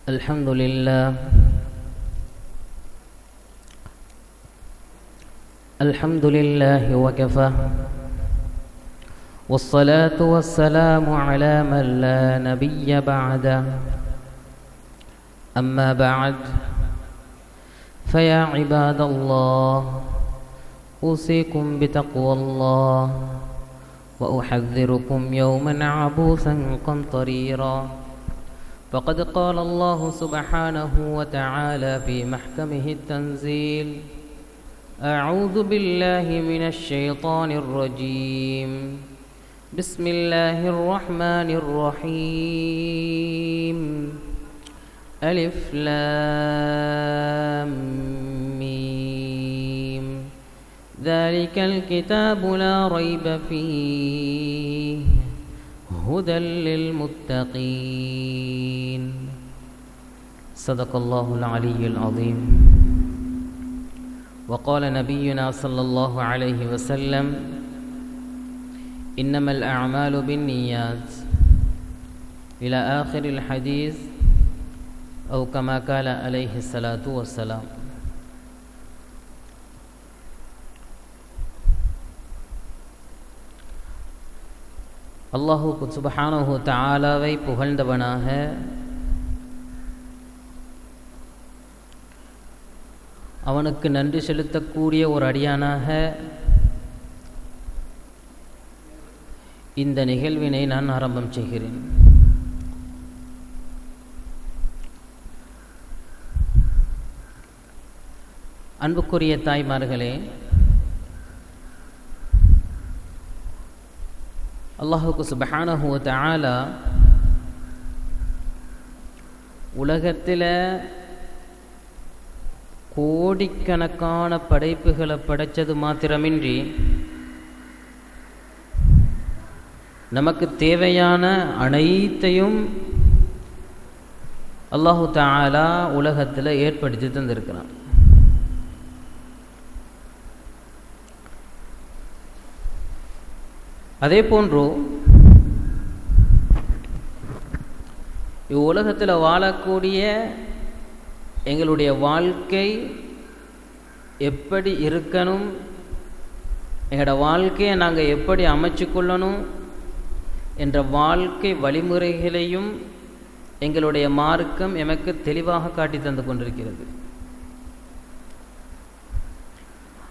الحمد لله الحمد لله وكفى والصلاة والسلام على من لا نبي بعده أما بعد فيا عباد الله أوصيكم بتقوى الله وأحذركم يوما عبوسا قمطريرا فقد قال الله سبحانه وتعالى في محكمه التنزيل أعوذ بالله من الشيطان الرجيم بسم الله الرحمن الرحيم ألف لام ميم ذلك الكتاب لا ريب فيه هدى للمتقين صدق الله العلي العظيم وقال نبينا صلى الله عليه وسلم إنما الأعمال بالنيات إلى آخر الحديث أو كما قال عليه الصلاة والسلام. அல்லாஹு சுப்ஹானஹு தஆலாவை புகழ்ந்தவனாக அவனுக்கு நன்றி செலுத்தக்கூடிய ஒரு அடியானாக இந்த நிகழ்வினை நான் ஆரம்பம் செய்கிறேன். அன்புக்குரிய தாய்மார்களே, அல்லாஹுக்கு சுப்ஹானஹு வ தஆலா உலகத்தில் கோடிக்கணக்கான படைப்புகளை படைத்தது மாத்திரமின்றி நமக்கு தேவையான அனைத்தையும் அல்லாஹு தஆலா உலகத்தில் ஏற்படுத்தி தந்திருக்கிறான். அதே போன்று இவ்வுலகத்தில் வாழக்கூடிய எங்களுடைய வாழ்க்கை எப்படி இருக்கணும், எங்களோட வாழ்க்கையை நாங்கள் எப்படி அமைச்சு கொள்ளணும் என்ற வாழ்க்கை வழிமுறைகளையும் எங்களுடைய மார்க்கம் எமக்கு தெளிவாக காட்டி தந்து கொண்டிருக்கிறது.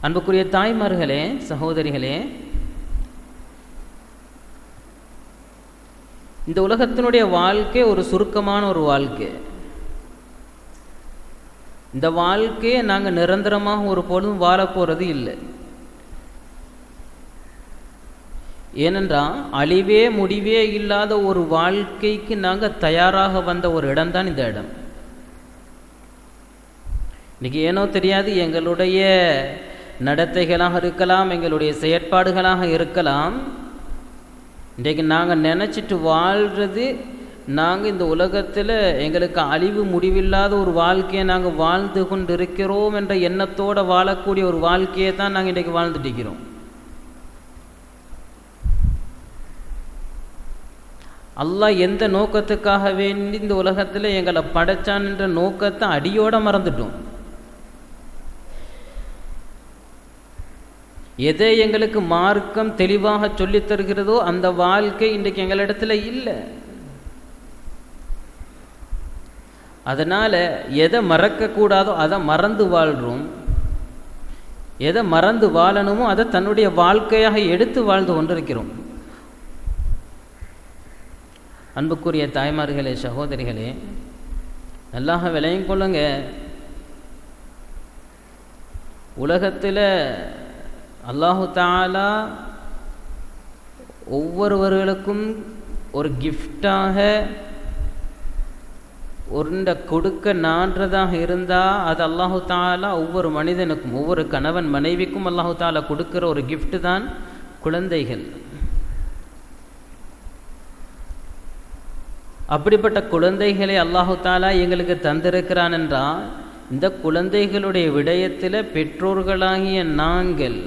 அன்புக்குரிய தாய்மார்களே, சகோதரிகளே, இந்த உலகத்தினுடைய வாழ்க்கை ஒரு சுருக்கமான ஒரு வாழ்க்கை. இந்த வாழ்க்கையை நாங்கள் நிரந்தரமாக ஒரு பொழுதும் வாழப்போகிறது இல்லை. ஏனென்றால் அழிவே முடிவே இல்லாத ஒரு வாழ்க்கைக்கு நாங்கள் தயாராக வந்த ஒரு இடம்தான் இந்த இடம். இன்னைக்கு ஏனோ தெரியாது, எங்களுடைய நடத்தைகளாக இருக்கலாம், எங்களுடைய செயற்பாடுகளாக இருக்கலாம், இன்றைக்கு நாங்கள் நினச்சிட்டு வாழ்கிறது நாங்கள் இந்த உலகத்தில் எங்களுக்கு அழிவு முடிவில்லாத ஒரு வாழ்க்கையை நாங்கள் வாழ்ந்து கொண்டு இருக்கிறோம் என்ற எண்ணத்தோடு வாழக்கூடிய ஒரு வாழ்க்கையை தான் நாங்கள் இன்றைக்கு வாழ்ந்துட்டு இருக்கிறோம். அல்லாஹ் எந்த நோக்கத்துக்காக வேண்டி இந்த உலகத்தில் எங்களை படைச்சான் என்ற நோக்கத்தை அடியோடு மறந்துட்டோம். எதை எங்களுக்கு மார்க்கம் தெளிவாக சொல்லித் தருகிறதோ அந்த வாழ்க்கை இன்றைக்கு எங்களிடத்துல இல்லை. அதனால் எதை மறக்கக்கூடாதோ அதை மறந்து வாழ்கிறோம், எதை மறந்து வாழணுமோ அதை தன்னுடைய வாழ்க்கையாக எடுத்து வாழ்ந்து கொண்டிருக்கிறோம். அன்புக்குரிய தாய்மார்களே, சகோதரிகளே, நல்லாக விளையும் கொள்ளுங்க. உலகத்தில் அல்லாஹு தஆலா ஒவ்வொருவர்களுக்கும் ஒரு கிஃப்டாக ஒன்றை கொடுக்க நான்றதாக இருந்தால் அது அல்லாஹு தஆலா ஒவ்வொரு மனிதனுக்கும், ஒவ்வொரு கணவன் மனைவிக்கும் அல்லாஹு தஆலா கொடுக்கிற ஒரு கிஃப்ட் தான் குழந்தைகள். அப்படிப்பட்ட குழந்தைகளை அல்லாஹு தஆலா எங்களுக்கு தந்திருக்கிறான் என்றால் இந்த குழந்தைகளுடைய விடயத்தில் பெற்றோர்களாகிய நாங்கள்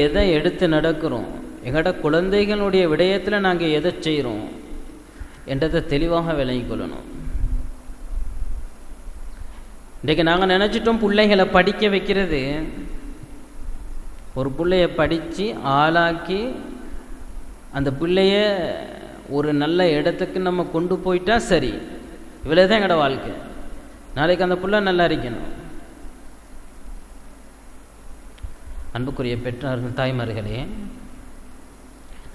எதை எடுத்து நடக்கிறோம், எங்களோட குழந்தைகளுடைய விடயத்தில் நாங்கள் எதை செய்கிறோம், என்றதை தெளிவாக விளங்கிக் கொள்ளணும். இன்றைக்கு நாங்கள் நினச்சிட்டோம் பிள்ளைகளை படிக்க வைக்கிறது, ஒரு பிள்ளைய படித்து ஆளாக்கி அந்த பிள்ளைய ஒரு நல்ல இடத்துக்கு நம்ம கொண்டு போயிட்டா சரி, இவ்வளோ தான் எங்களோட வாழ்க்கை. நாளைக்கு அந்த பிள்ளை நல்லா இருக்கணும். அன்புக்குரிய பெற்றார்கள், தாய்மார்களே,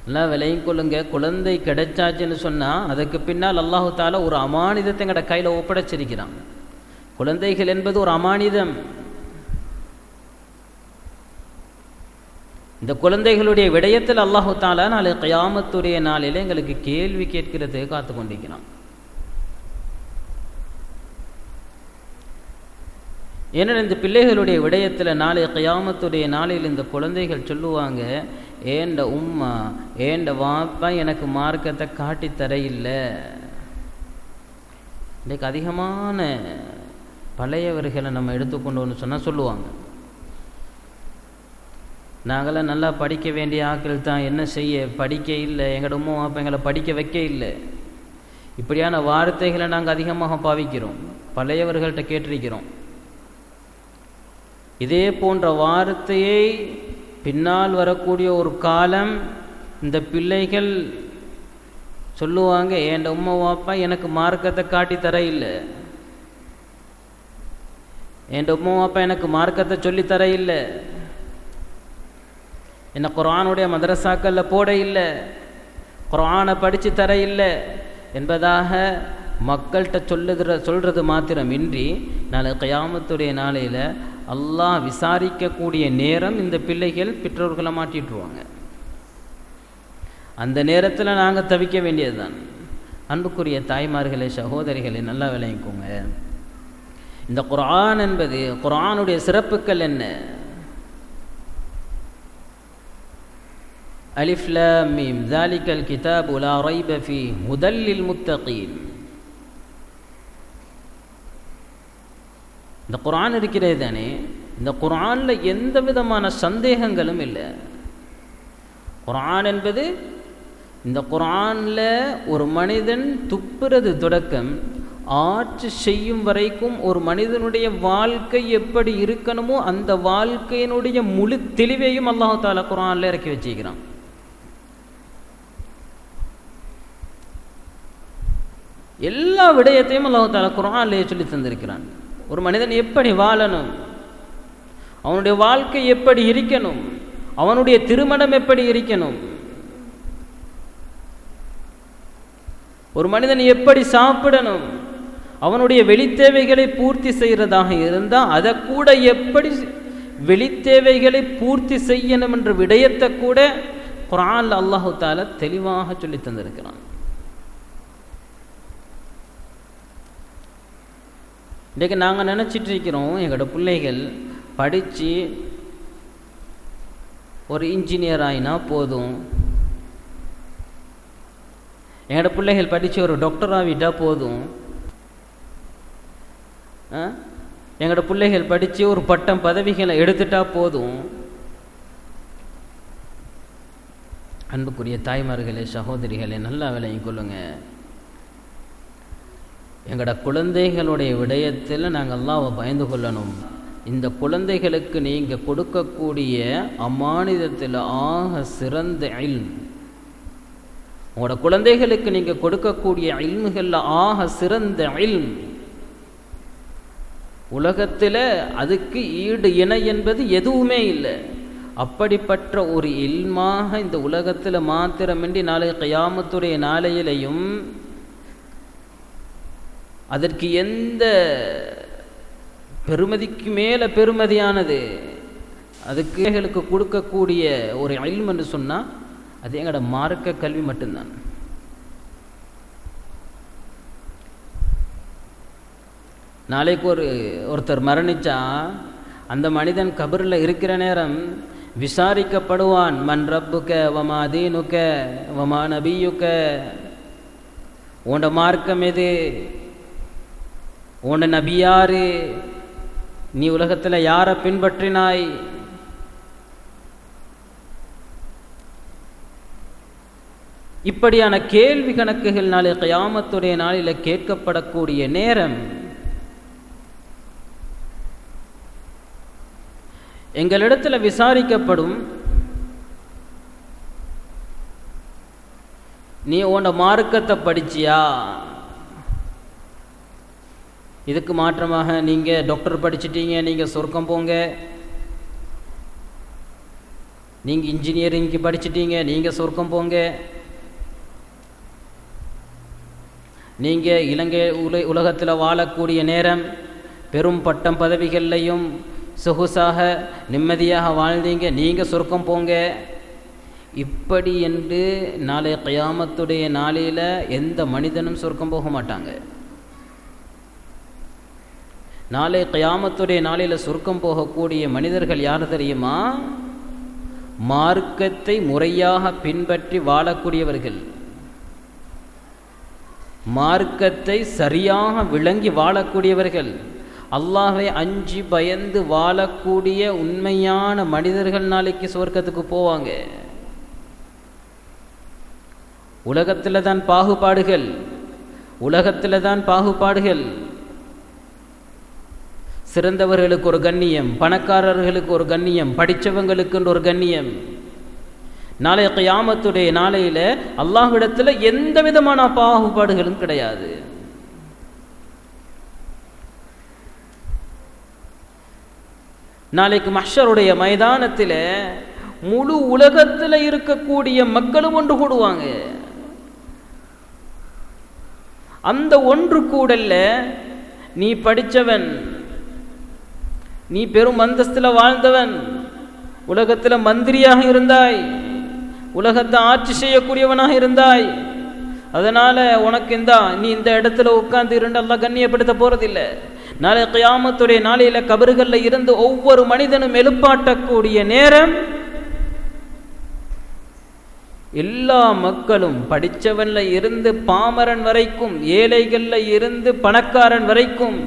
நல்லா விலையும் கொள்ளுங்க. குழந்தை கிடைச்சாச்சுன்னு சொன்னால் அதுக்கு பின்னால் அல்லாஹு தாலா ஒரு அமானிதத்தை எங்கட கையில் ஒப்படைச்சிருக்கிறான். குழந்தைகள் என்பது ஒரு அமானிதம். இந்த குழந்தைகளுடைய விடயத்தில் அல்லாஹு தாலா நாளை கியாமத்துடைய நாளில் எங்களுக்கு கேள்வி கேட்கிறது காத்து கொண்டிருக்கிறான். ஏன்னா இந்த பிள்ளைகளுடைய விடயத்தில் நாளை கியாமத்துடைய நாளில் இந்த குழந்தைகள் சொல்லுவாங்க, ஏண்ட உம்மா ஏண்ட வாப்பா எனக்கு மார்க்கத்தை காட்டித்தர இல்லை. இன்றைக்கு அதிகமான பழையவர்களை நம்ம எடுத்துக்கொண்டோன்னு சொன்னால் சொல்லுவாங்க, நாங்களாம் நல்லா படிக்க வேண்டிய ஆட்கள் தான், என்ன செய்ய படிக்க இல்லை, எங்களோட உம்மா வாப்பா எங்களை படிக்க வைக்க இல்லை. இப்படியான வார்த்தைகளை நாங்கள் அதிகமாக பாவிக்கிறோம், பழையவர்கள்ட்ட கேட்டிருக்கிறோம். இதே போன்ற வார்த்தையை பின்னால் வரக்கூடிய ஒரு காலம் இந்த பிள்ளைகள் சொல்லுவாங்க, என் உம்மா வாப்பா எனக்கு மார்க்கத்தை காட்டி தர இல்லை, என் உம்மா வாப்பா எனக்கு மார்க்கத்தை சொல்லித்தர இல்லை, என்ன குர்ஆனுடைய மதரசாக்களில் போட இல்லை, குர்ஆனை படித்து தர இல்லை என்பதாக மக்கள்கிட்ட சொல்கிறது மாத்திரமின்றி நாளை கியாமத்துடைய நாளையில் அல்லாஹ் விசாரிக்கக்கூடிய நேரம் இந்த பிள்ளைகள் பெற்றோர்களை மாட்டிட்டுருவாங்க. அந்த நேரத்தில் நாங்கள் தவிக்க வேண்டியது தான். அன்புக்குரிய தாய்மார்களே, சகோதரிகளை நல்லா விளங்கிக்கோங்க. இந்த குர்ஆன் என்பது, குர்ஆனுடைய சிறப்புகள் என்ன? அலிஃப் லாம் மீம் ஸாலிகல் கிதாபு லா ரைப ஃபீஹி ஹுதல் லில் முத்தகீன். இந்த குர்ஆன் இருக்கிறது தானே, இந்த குர்ஆனில் எந்த விதமான சந்தேகங்களும் இல்லை. குர்ஆன் என்பது, இந்த குர்ஆனில் ஒரு மனிதன் துப்புறது தொடக்கம் ஆட்சி செய்யும் வரைக்கும் ஒரு மனிதனுடைய வாழ்க்கை எப்படி இருக்கணுமோ அந்த வாழ்க்கையினுடைய முழு தெளிவையும் அல்லாஹ் தஆலா குர்ஆனில் இறக்கி வச்சிருக்கிறான். எல்லா விடயத்தையும் அல்லாஹ் தஆலா குர்ஆனிலே சொல்லி தந்திருக்கிறான். ஒரு மனிதன் எப்படி வாழணும், அவனுடைய வாழ்க்கை எப்படி இருக்கணும், அவனுடைய திருமணம் எப்படி இருக்கணும், ஒரு மனிதன் எப்படி சாப்பிடணும், அவனுடைய வெளித்தேவைகளை பூர்த்தி செய்கிறதாக இருந்தால் அதை கூட எப்படி வெளித்தேவைகளை பூர்த்தி செய்யணும் என்ற விடயத்தை கூட குர்ஆனில் அல்லாஹு தஆலா தெளிவாக சொல்லி தந்திருக்கிறான். இன்றைக்கு நாங்கள் நினச்சிட்டு இருக்கிறோம், எங்களோட பிள்ளைகள் படித்து ஒரு இன்ஜினியர் ஆகினா போதும், எங்களோட பிள்ளைகள் படித்து ஒரு டாக்டர் ஆகிட்டா போதும், எங்களோட பிள்ளைகள் படித்து ஒரு பட்டம் பதவிகளை எடுத்துட்டா போதும். அன்புக்குரிய தாய்மார்களே, சகோதரிகளே, நல்லா விளங்கிக் கொள்ளுங்க. எங்களோட குழந்தைகளுடைய விடயத்தில் நாங்கள் அல்லாஹ்வை பயந்து கொள்ளணும். இந்த குழந்தைகளுக்கு நீங்கள் கொடுக்கக்கூடிய அமானிதத்தில் ஆக சிறந்த இல்ம், உங்களோட குழந்தைகளுக்கு நீங்கள் கொடுக்கக்கூடிய இல்முகளில் ஆக சிறந்த இல்ம், உலகத்தில் அதுக்கு ஈடு இணை என்பது எதுவுமே இல்லை. அப்படிப்பட்ட ஒரு இல்மாக இந்த உலகத்தில் மாத்திரமின்றி நாளை கியாமத்துடைய நாளையிலையும் அதற்கு எந்த பெருமதிக்கு மேலே பெருமதியானது அதுக்கு கொடுக்கக்கூடிய ஒரு இல்ம் என்று சொன்னால் அது எங்களோட மார்க்க கல்வி மட்டும்தான். நாளைக்கு ஒருத்தர் மரணிச்சா அந்த மனிதன் கபரில் இருக்கிற நேரம் விசாரிக்கப்படுவான். மன் ரப்புக வமா தீனுக வமா நபியுக, உண்ட மார்க்கம் எது, உண்ட நபி யாரு, நீ உலகத்தில் யாரை இப்படியான கேள்வி கணக்குகள் நாளை கியாமத்துடைய நாளில் கேட்கப்படக்கூடிய நேரம் எங்களிடத்தில் விசாரிக்கப்படும். நீ உன்னோட மார்க்கத்தை படிச்சியா? இதுக்கு மாற்றமாக நீங்கள் டாக்டர் படிச்சிட்டீங்க, நீங்கள் சொர்க்கம் போங்க. நீங்கள் இன்ஜினியரிங்க்கு படிச்சிட்டீங்க, நீங்கள் சொர்க்கம் போங்க. நீங்கள் இலங்கை உலகத்தில் வாழக்கூடிய நேரம் பெரும் பட்டம் பதவிகள்லையும் சொகுசாக நிம்மதியாக வாழ்ந்தீங்க, நீங்கள் சொர்க்கம் போங்க. இப்படி என்று நாளை கியாமத்துடைய நாளில் எந்த மனிதனும் சொர்க்கம் போக மாட்டாங்க. நாளை கியாமத்துடைய நாளில் சொர்க்கம் போகக்கூடிய மனிதர்கள் யார் தெரியுமா? மார்க்கத்தை முறையாக பின்பற்றி வாழக்கூடியவர்கள், மார்க்கத்தை சரியாக விளங்கி வாழக்கூடியவர்கள், அல்லாஹ்வை அஞ்சி பயந்து வாழக்கூடிய உண்மையான மனிதர்கள் நாளைக்கு சொர்க்கத்துக்கு போவாங்க. உலகத்தில் தான் பாகுபாடுகள், உலகத்தில் தான் பாகுபாடுகள். சிறந்தவர்களுக்கு ஒரு கண்ணியம், பணக்காரர்களுக்கு ஒரு கண்ணியம், படித்தவங்களுக்கு ஒரு கண்ணியம். நாளை கியாமத்துடைய நாளையில் அல்லாஹ்விடத்தில் எந்த விதமான பாகுபாடுகளும் கிடையாது. நாளைக்கு மஹ்ஷருடைய மைதானத்தில் முழு உலகத்தில் இருக்கக்கூடிய மக்களும் ஒன்று கூடுவாங்க. அந்த ஒன்று கூடல்ல நீ படித்தவன், நீ பெரும் அந்தஸ்தில் வாழ்ந்தவன், உலகத்தில் மந்திரியாக இருந்தாய், உலகத்தை ஆட்சி செய்யக்கூடியவனாக இருந்தாய், அதனால் உனக்கு நீ இந்த இடத்துல உட்கார்ந்து இருந்து அல்லாஹ் கண்ணியப்படுத்த போகிறதில்லை. நாளை கியாமத்துடைய நாளையில் கபறுகளில் இருந்து ஒவ்வொரு மனிதனும் எழுப்பாட்டக்கூடிய நேரம் எல்லா மக்களும், படித்தவன்ல இருந்து பாமரன் வரைக்கும், ஏழைகள்ல இருந்து பணக்காரன் வரைக்கும்,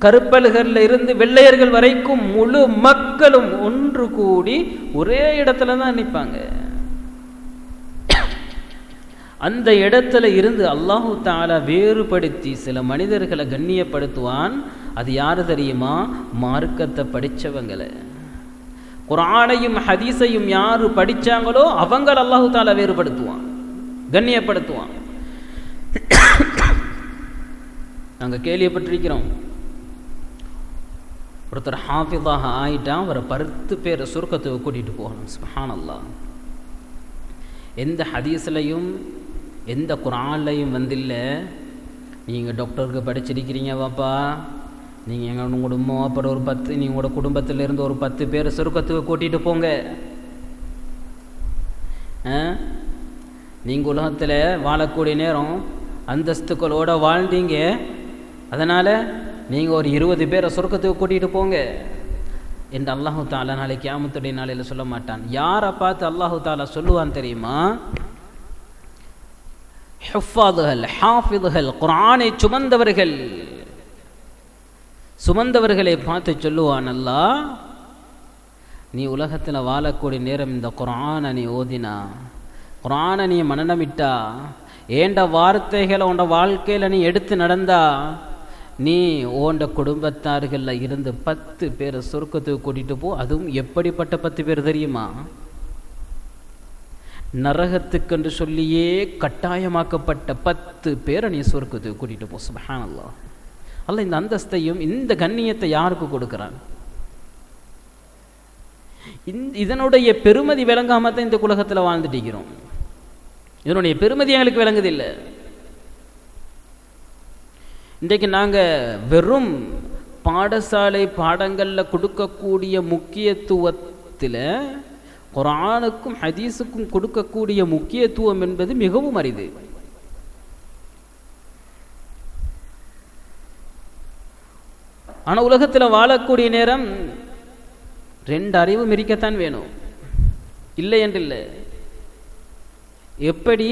கருப்பல்கள்ல இருந்து வெள்ளையர்கள் வரைக்கும் முழு மக்களும் ஒன்று கூடி ஒரே இடத்துல தான் நிற்பாங்க. அந்த இடத்துல இருந்து அல்லாஹு தஆலா வேறுபடுத்தி சில மனிதர்களை கண்ணியப்படுத்துவான். அது யாரு தெரியுமா? மார்க்கத்தை படித்தவங்களை. குர்ஆனையும் ஹதீஸையும் யாரு படித்தாங்களோ அவங்கள அல்லாஹு தஆலா வேறுபடுத்துவான், கண்ணியப்படுத்துவான். நாங்கள் கேள்விப்பட்டிருக்கிறோம், ஒருத்தர் ஹாஃபிதாக ஆயிட்டான், அவரை 10 பேரை சுருக்கத்துக்கு கூட்டிகிட்டு போகணும். சுப்ஹானல்லாஹ். எந்த ஹதீஸ்லையும் எந்த குர்ஆன்லையும் வந்தில்லை, நீங்கள் டாக்டருக்கு படிச்சிருக்கிறீங்க வாப்பா, நீங்கள் எங்கள் குடும்பம் அப்புறம் ஒரு 10, நீங்கள் உங்களோட குடும்பத்திலேருந்து ஒரு 10 பேர் சுருக்கத்துக்கு கூட்டிகிட்டு போங்க. நீங்கள் உலகத்தில் வாழக்கூடிய நேரம் அந்தஸ்துக்களோடு வாழ்ந்தீங்க, அதனால் நீங்கள் ஒரு 20 பேரை சுருக்கத்துக்கு கூட்டிகிட்டு போங்க என்று அல்லாஹு தஆலா நாளைக்கு கியாமத்துடைய நாளையில் சொல்ல மாட்டான். யாரை பார்த்து அல்லாஹு தஆலா சொல்லுவான் தெரியுமா? ஹுஃபாதுகள், ஹாஃபிதுகள், குர்ஆனை சுமந்தவர்களை பார்த்து சொல்லுவான் அல்லாஹ், நீ உலகத்தில் வாழக்கூடிய நேரம் இந்த குர்ஆனை நீ ஓதினா, குர்ஆனை நீ மனனமிட்டா, ஏண்ட வார்த்தைகளை உண்ட வாழ்க்கையில் நீ எடுத்து நடந்தா, நீ ஓண்ட குடும்பத்தார்களில் இருந்து 10 பேரை சொர்க்கத்துக்கு கூட்டிகிட்டு போ. அதுவும் எப்படிப்பட்ட 10 பேர் தெரியுமா? நரகத்துக்கென்று சொல்லியே கட்டாயமாக்கப்பட்ட 10 பேரை நீ சொர்க்கத்துக்கு கூட்டிகிட்டு போ. சுப்ஹானல்லாஹ். அல்லாஹ் இந்த அந்தஸ்தையும் இந்த கண்ணியத்தை யாருக்கு கொடுக்குறான்? இதனுடைய பெருமதி விளங்காம தான் இந்த உலகத்தில் வாழ்ந்துட்டு இருக்கிறோம். இதனுடைய பெருமதி எங்களுக்கு விளங்குதில்லை. இன்றைக்கு நாங்கள் வெறும் பாடசாலை பாடங்களில் கொடுக்கக்கூடிய முக்கியத்துவத்தில் குர்ஆனுக்கும் ஹதீஸுக்கும் கொடுக்கக்கூடிய முக்கியத்துவம் என்பது மிகவும் அரிது. ஆனால் உலகத்தில் வாழக்கூடிய நேரம் 2 அறிவும் இருக்கத்தான் வேணும், இல்லை என்று இல்லை. எப்படி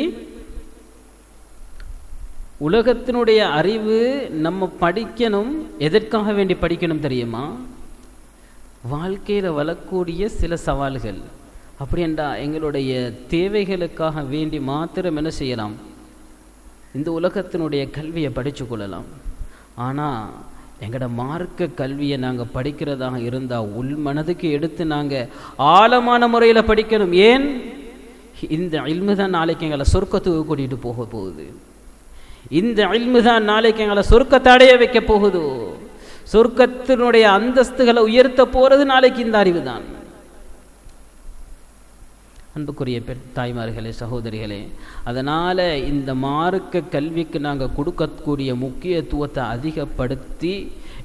உலகத்தினுடைய அறிவு நம்ம படிக்கணும், எதற்காக வேண்டி படிக்கணும் தெரியுமா? வாழ்க்கையில் வரக்கூடிய சில சவால்கள், அப்படி என்றா எங்களுடைய தேவைகளுக்காக வேண்டி மாத்திரம் என்ன செய்யலாம், இந்த உலகத்தினுடைய கல்வியை படித்து கொள்ளலாம். ஆனால் எங்களோட மார்க்க கல்வியை நாங்கள் படிக்கிறதாக இருந்தால் உள்மனதுக்கு எடுத்து நாங்கள் ஆழமான முறையில் படிக்கணும். ஏன்? இந்த இல்மு தான் நாளைக்கு எங்களை சொர்க்கத்துக்கு கூட்டிகிட்டு போக போகுது. இந்த இல்மு தான் நாளைக்கு எங்களை சொர்க்கத்தை அடைய வைக்க போகுது. சொர்க்கத்தினுடைய அந்தஸ்துகளை உயர்த்த போகிறது நாளைக்கு இந்த அறிவு தான். அன்புக்குரிய தாய்மார்களே, சகோதரிகளே, அதனால் இந்த மார்க்க கல்விக்கு நாங்கள் கொடுக்கக்கூடிய முக்கியத்துவத்தை அதிகப்படுத்தி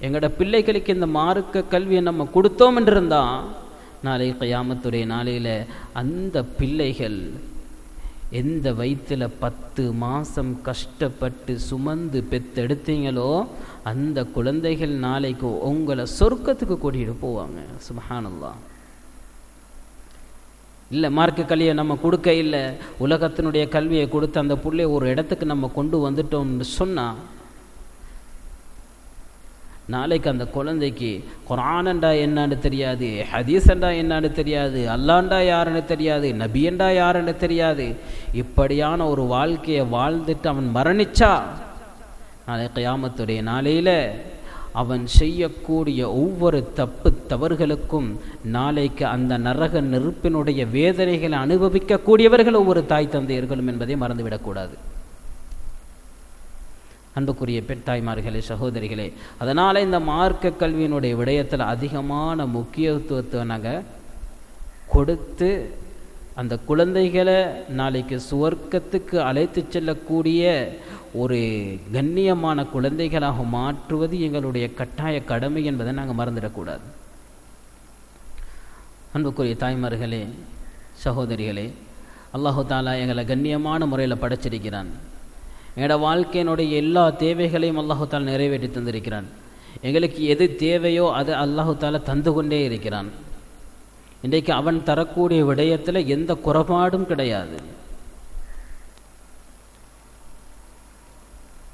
எங்களோட பிள்ளைகளுக்கு இந்த மார்க்க கல்வியை நம்ம கொடுத்தோம் என்றிருந்தால் நாளை கியாமத்துடைய நாளையில் அந்த பிள்ளைகள் எந்த வயிற்றில் 10 மாதம் கஷ்டப்பட்டு சுமந்து பெத்தெடுத்தீங்களோ அந்த குழந்தைகள் நாளைக்கு உங்களை சொர்க்கத்துக்கு கூட்டிகிட்டு போவாங்க. சுப்ஹானல்லாஹ். இல்லை, மார்க்க கல்வியை நம்ம கொடுக்க இல்லை, உலகத்தினுடைய கல்வியை கொடுத்து அந்த பிள்ளைய ஒரு இடத்துக்கு நம்ம கொண்டு வந்துட்டோம்னு சொன்னால் நாளைக்கு அந்த குழந்தைக்கு குர்ஆனண்டா என்னன்னு தெரியாது, ஹதீஸண்டா என்னன்னு தெரியாது, அல்லாண்டா யாருன்னு தெரியாது, நபியண்டா யாருன்னு தெரியாது. இப்படியான ஒரு வாழ்க்கையை வாழ்ந்துட்டு அவன் மரணிச்சா நாளை கியாமத்துடைய நாளையில் அவன் செய்யக்கூடிய ஒவ்வொரு தவறுகளுக்கும் நாளைக்கு அந்த நரக நெருப்பினுடைய வேதனைகளை அனுபவிக்கக்கூடியவர்கள் ஒவ்வொரு தாய் தந்தையர்களும் என்பதை மறந்துவிடக்கூடாது. அன்புக்குரிய பெண் தாய்மார்களே, சகோதரிகளே, அதனால் இந்த மார்க்க கல்வியினுடைய விடயத்தில் அதிகமான முக்கியத்துவத்தை நாங்கள் கொடுத்து அந்த குழந்தைகளை நாளைக்கு சுவர்க்கத்துக்கு அழைத்து செல்லக்கூடிய ஒரு கண்ணியமான குழந்தைகளாக மாற்றுவது எங்களுடைய கட்டாய கடமை என்பதை நாங்கள் மறந்துடக்கூடாது. அன்புக்குரிய தாய்மார்களே, சகோதரிகளே, அல்லாஹு தாலா எங்களை கண்ணியமான முறையில் படைச்சிருக்கிறான். எங்களோட வாழ்க்கையினுடைய எல்லா தேவைகளையும் அல்லாஹு தாலா நிறைவேற்றி தந்திருக்கிறான். எங்களுக்கு எது தேவையோ அது அல்லாஹு தாலா தந்து கொண்டே இருக்கிறான். இன்றைக்கு அவன் தரக்கூடிய விடயத்தில் எந்த குறைபாடும் கிடையாது.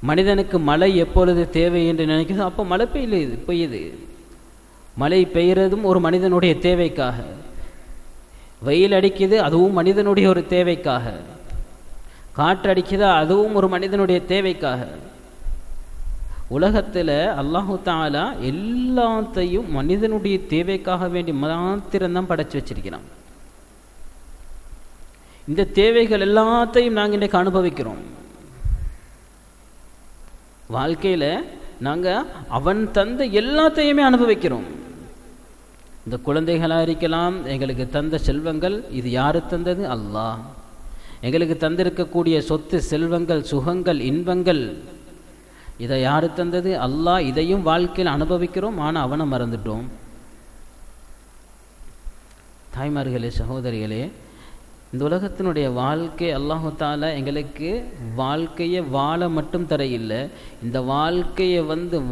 மனிதனுக்கு மழை எப்பொழுது தேவை என்று நினைக்கிறதோ அப்போ மழை பெய்யுது. மழை பெய்கிறதும் ஒரு மனிதனுடைய தேவைக்காக. வெயில் அடிக்குது, அதுவும் மனிதனுடைய ஒரு தேவைக்காக. காற்று அடிக்குதா, அதுவும் ஒரு மனிதனுடைய தேவைக்காக. உலகத்தில் அல்லாஹு தாலா எல்லாத்தையும் மனிதனுடைய தேவைக்காக வேண்டி மாத்திரம்தான் படைச்சு வச்சிருக்கிறான். இந்த தேவைகள் எல்லாத்தையும் நாங்கள் இன்றைக்கு அனுபவிக்கிறோம். வாழ்க்கையில் நாங்கள் அவன் தந்த எல்லாத்தையுமே அனுபவிக்கிறோம். இந்த குழந்தைகளாக இருக்கலாம், எங்களுக்கு தந்த செல்வங்கள், இது யாரு தந்தது? அல்லாஹ். எங்களுக்கு தந்திருக்கக்கூடிய சொத்து, செல்வங்கள், சுகங்கள், இன்பங்கள், இதை யாரு தந்தது? அல்லாஹ். இதையும் வாழ்க்கையில் அனுபவிக்கிறோம், ஆனால் அவனை மறந்துட்டோம். தாய்மார்களே, சகோதரிகளே, இந்த உலகத்தினுடைய வாழ்க்கை அல்லாஹு தாலா எங்களுக்கு வாழ்க்கையை வாழ மட்டும் தர இல்லை, இந்த வாழ்க்கையை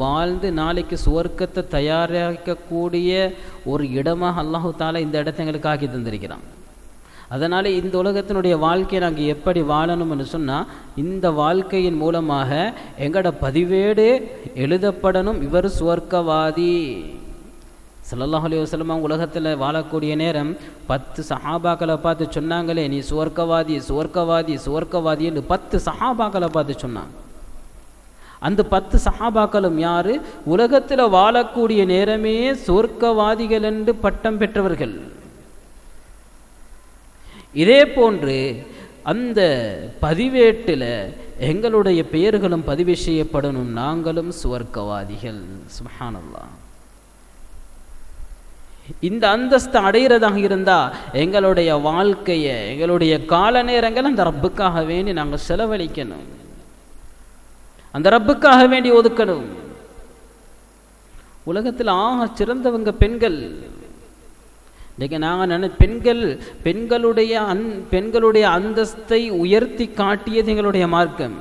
வாழ்ந்து நாளைக்கு சுவர்க்கத்தை தயாரிக்கக்கூடிய ஒரு இடமாக அல்லாஹு தாலா இந்த இடத்தை எங்களுக்கு ஆக்கி தந்திருக்கிறான். அதனால் இந்த உலகத்தினுடைய வாழ்க்கையை நாங்கள் எப்படி வாழணும்னு சொன்னால் இந்த வாழ்க்கையின் மூலமாக எங்களோட பதிவேடு எழுதப்படணும், இவர் சுவர்க்கவாதி. ஸல்லல்லாஹு அலைஹி வஸல்லம் உலகத்தில் வாழக்கூடிய நேரம் 10 சஹாபாக்களை பார்த்து சொன்னாங்களே, நீ சுவர்க்கவாதி சுவர்க்கவாதி சுவர்க்கவாதி என்று 10 சஹாபாக்களை பார்த்து சொன்னாங்க. அந்த 10 சஹாபாக்களும் யாரு? உலகத்தில் வாழக்கூடிய நேரமே சுவர்க்கவாதிகள் என்று பட்டம் பெற்றவர்கள். இதே போன்று அந்த பதிவேட்டில் எங்களுடைய பெயர்களும் பதிவு செய்யப்படணும், நாங்களும் சுவர்க்கவாதிகள். சுப்ஹானல்லாஹ். இந்த அந்தஸ்து அடைகிறதாக இருந்தால் எங்களுடைய வாழ்க்கையை, எங்களுடைய கால நேரங்கள் அந்த ரப்புக்காக வேண்டி நாங்கள் செலவழிக்கணும், அந்த ரப்புக்காக வேண்டி ஒதுக்கணும். உலகத்தில் ஆக சிறந்தவங்க பெண்கள். இன்றைக்கு நாங்கள் பெண்களுடைய அந்தஸ்தை உயர்த்தி காட்டியது எங்களுடைய மார்க்கம்.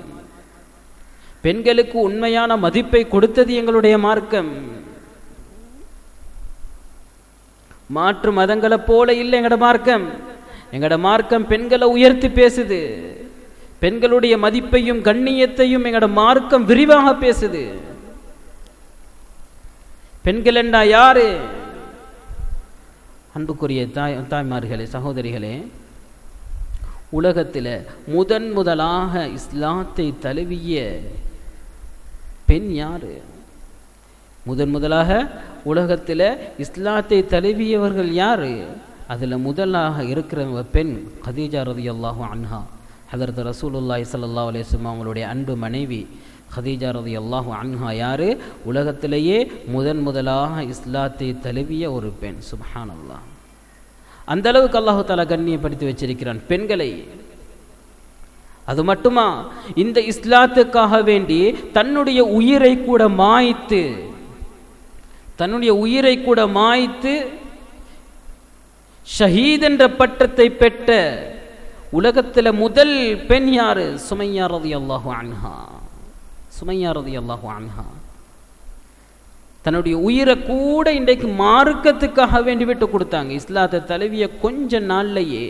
பெண்களுக்கு உண்மையான மதிப்பை கொடுத்தது எங்களுடைய மார்க்கம். மாற்று மதங்களை போல இல்லை எங்கட மார்க்கம். எங்கட மார்க்கம் பெண்களை உயர்த்தி பேசுது. பெண்களுடைய மதிப்பையும் கண்ணியத்தையும் எங்கட மார்க்கம் விரிவாக பேசுது. பெண்கள் என்றா யாரு? அன்புக்குரிய தாய்மார்களே, சகோதரிகளே, உலகத்தில் முதலாக இஸ்லாத்தை தழுவிய பெண் யார்? முதலாக உலகத்தில் இஸ்லாத்தை தழுவியவர்கள் யார்? அதில் முதலாக இருக்கிற பெண் கதீஜா ரலியல்லாஹு அன்ஹா. ஹதரத் ரசூலுல்லாஹி ஸல்லல்லாஹு அலைஹி வஸல்லம் அவங்களுடைய அன்பு மனைவி கதீஜா ரலியல்லாஹு அன்ஹா யார்? உலகத்திலேயே முதலாக இஸ்லாத்தை தழுவிய ஒரு பெண். சுப்ஹானல்லாஹ். அந்த அளவுக்கு அல்லாஹு தஆலா கண்ணியப்படுத்தி வச்சிருக்கிறான் பெண்களை. அது மட்டுமா, இந்த இஸ்லாத்துக்காக வேண்டி தன்னுடைய உயிரை கூட மாய்த்து ஷஹீத் என்ற பட்டத்தை பெற்ற உலகத்தில் முதல் பெண் யாரு? சுமையா ரலியல்லாஹு அன்ஹா. தன்னுடைய உயிரை கூட இன்றைக்கு மார்க்கத்துக்காக வேண்டி விட்டு கொடுத்தாங்க. இஸ்லாத்தை தழுவிய கொஞ்ச நாள்லையே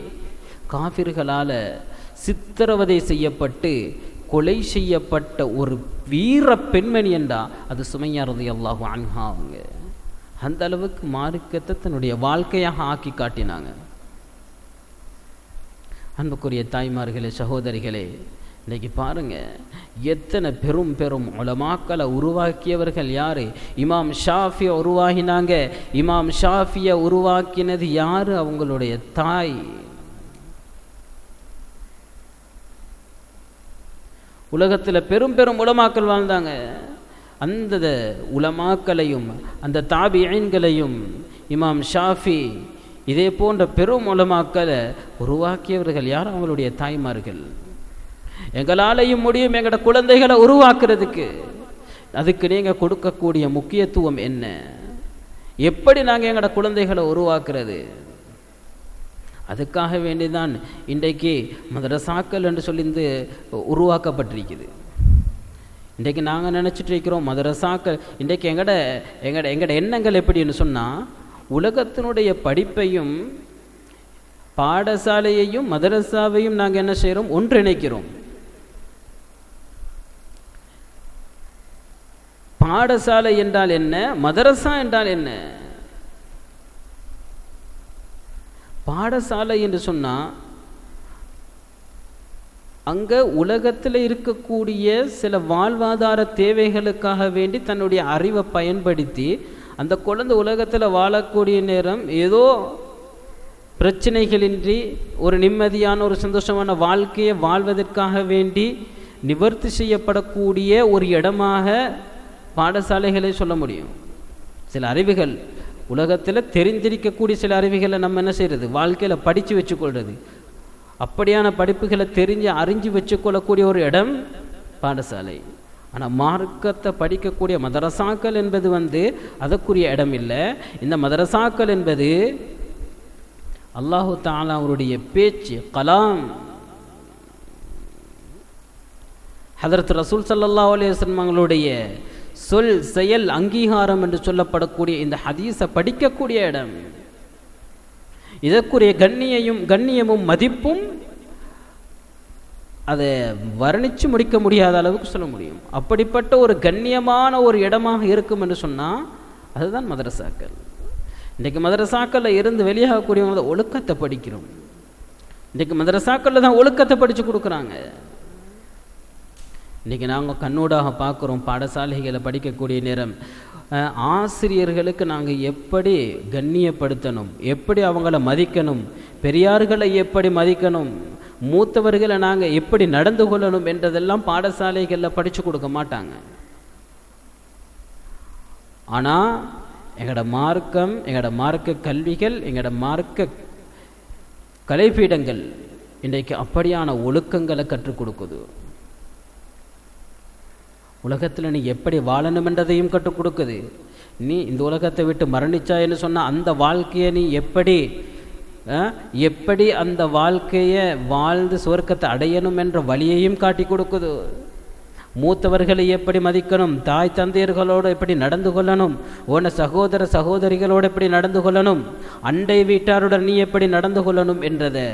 காஃபிர்களால் சித்திரவதை செய்யப்பட்டு கொலை செய்யப்பட்ட ஒரு வீர பெண்மணி என்றா அது சுமையா ரலியல்லாஹு அன்ஹா. அவங்க அந்த அளவுக்கு மார்க்கத்தை தன்னுடைய வாழ்க்கையாக ஆக்கி காட்டினாங்க. அன்புக்குரிய தாய்மார்களே, சகோதரிகளே, இன்னைக்கு பாருங்க, எத்தனை பெரும் உலமாக்களை உருவாக்கியவர்கள் யாரு? இமாம் ஷாஃபியை உருவாகினாங்க. இமாம் ஷாஃபியை உருவாக்கினது யாரு? அவங்களுடைய தாய். உலகத்தில் பெரும் உலமாக்கள் வாழ்ந்தாங்க. அந்த உலமாக்களையும் அந்த தாபிஈன்களையும் இமாம் ஷாஃபி இதே போன்ற பெரும் உலமாக்களை உருவாக்கியவர்கள் யார்? அவங்களுடைய தாய்மார்கள். எங்களாலையும் முடியும் எங்களோட குழந்தைகளை உருவாக்குறதுக்கு. அதுக்கு நீங்கள் கொடுக்கக்கூடிய முக்கியத்துவம் என்ன? எப்படி நாங்கள் எங்களோட குழந்தைகளை உருவாக்குறது? அதுக்காக வேண்டிதான் இன்றைக்கு மதரசாக்கள் என்று சொல்லி உருவாக்கப்பட்டிருக்குது. இன்றைக்கு நாங்கள் நினச்சிட்டு இருக்கிறோம் மதரசாக்கள். இன்றைக்கு எங்களோட எண்ணங்கள் எப்படின்னு சொன்னால், உலகத்தினுடைய படிப்பையும் பாடசாலையையும் மதரசாவையும் நாங்கள் என்ன செய்கிறோம்? ஒன்றிணைக்கிறோம். பாடசாலை என்றால் என்ன? மதரசா என்றால் என்ன? பாடசாலை என்று சொன்னால் அங்கே உலகத்தில் இருக்கக்கூடிய சில வாழ்வாதார தேவைகளுக்காக வேண்டி தன்னுடைய அறிவை பயன்படுத்தி அந்த குழந்தை உலகத்தில் வாழக்கூடிய நேரம் ஏதோ பிரச்சனைகளின்றி ஒரு நிம்மதியான ஒரு சந்தோஷமான வாழ்க்கையை வாழ்வதற்காக வேண்டி நிவர்த்தி செய்யப்படக்கூடிய ஒரு இடமாக பாடசாலைகளை சொல்ல முடியும். சில அறிவுகள் உலகத்தில் தெரிந்திருக்கக்கூடிய சில அறிவுகளை நம்ம என்ன செய்கிறது? வாழ்க்கையில் படித்து வச்சுக்கொள்வது. அப்படியான படிப்புகளை அறிஞ்சு வச்சுக்கொள்ளக்கூடிய ஒரு இடம் பாடசாலை. ஆனால் மார்க்கத்தை படிக்கக்கூடிய மதரசாக்கள் என்பது அதற்குரிய இடம் இல்லை. இந்த மதரசாக்கள் என்பது அல்லாஹு தஆலா அவருடைய பேச்சு, கலாம். ஹதரத் ரசூல் ஸல்லல்லாஹு அலைஹி வஸல்லம் அவங்களுடைய சொல், செயல், அங்கீகாரம் என்று சொல்லப்படக்கூடிய இந்த ஹதீஸை படிக்கக்கூடிய இடம். இதற்குரிய கண்ணியமும் மதிப்பும் அதை வர்ணித்து முடிக்க முடியாத அளவுக்கு சொல்ல முடியும். அப்படிப்பட்ட ஒரு கண்ணியமான ஒரு இடமாக இருக்கும் என்று சொன்னால் அதுதான் மதரசாக்கள். இன்றைக்கு மதரசாக்களில் இருந்து வெளியாகக்கூடியவங்க ஒழுக்கத்தை படிக்கிறோம். இன்றைக்கு மதரசாக்களில் தான் ஒழுக்கத்தை படித்து கொடுக்குறாங்க. இன்றைக்கி நாங்கள் கண்ணூடாக பார்க்குறோம் பாடசாலைகளை படிக்கக்கூடிய நேரம் ஆசிரியர்களுக்கு நாங்கள் எப்படி கண்ணியப்படுத்தணும், எப்படி அவங்கள மதிக்கணும், பெரியார்களை எப்படி மதிக்கணும், மூத்தவர்களை நாங்கள் எப்படி நடந்து கொள்ளணும் என்றதெல்லாம் பாடசாலைகளில் படித்து கொடுக்க மாட்டாங்க. ஆனால் எங்களோட மார்க்கம், எங்களோட மார்க்க கல்விகள், எங்களோட மார்க்க கலைப்பீடங்கள் இன்றைக்கு அப்படியான ஒழுக்கங்களை கற்றுக் கொடுக்குது. உலகத்தில் நீ எப்படி வாழணும் என்றதையும் கற்றுக் கொடுக்குது. நீ இந்த உலகத்தை விட்டு மரணிச்சான்னு சொன்னால் அந்த வாழ்க்கையை நீ எப்படி அந்த வாழ்க்கையை வாழ்ந்து சுவர்க்கத்தை அடையணும் என்ற வழியையும் காட்டி கொடுக்குது. மூத்தவர்களை எப்படி மதிக்கணும், தாய் தந்தையர்களோடு எப்படி நடந்து கொள்ளணும், உன சகோதர சகோதரிகளோடு எப்படி நடந்து கொள்ளணும், அண்டை வீட்டாருடன் நீ எப்படி நடந்து கொள்ளணும் என்றதை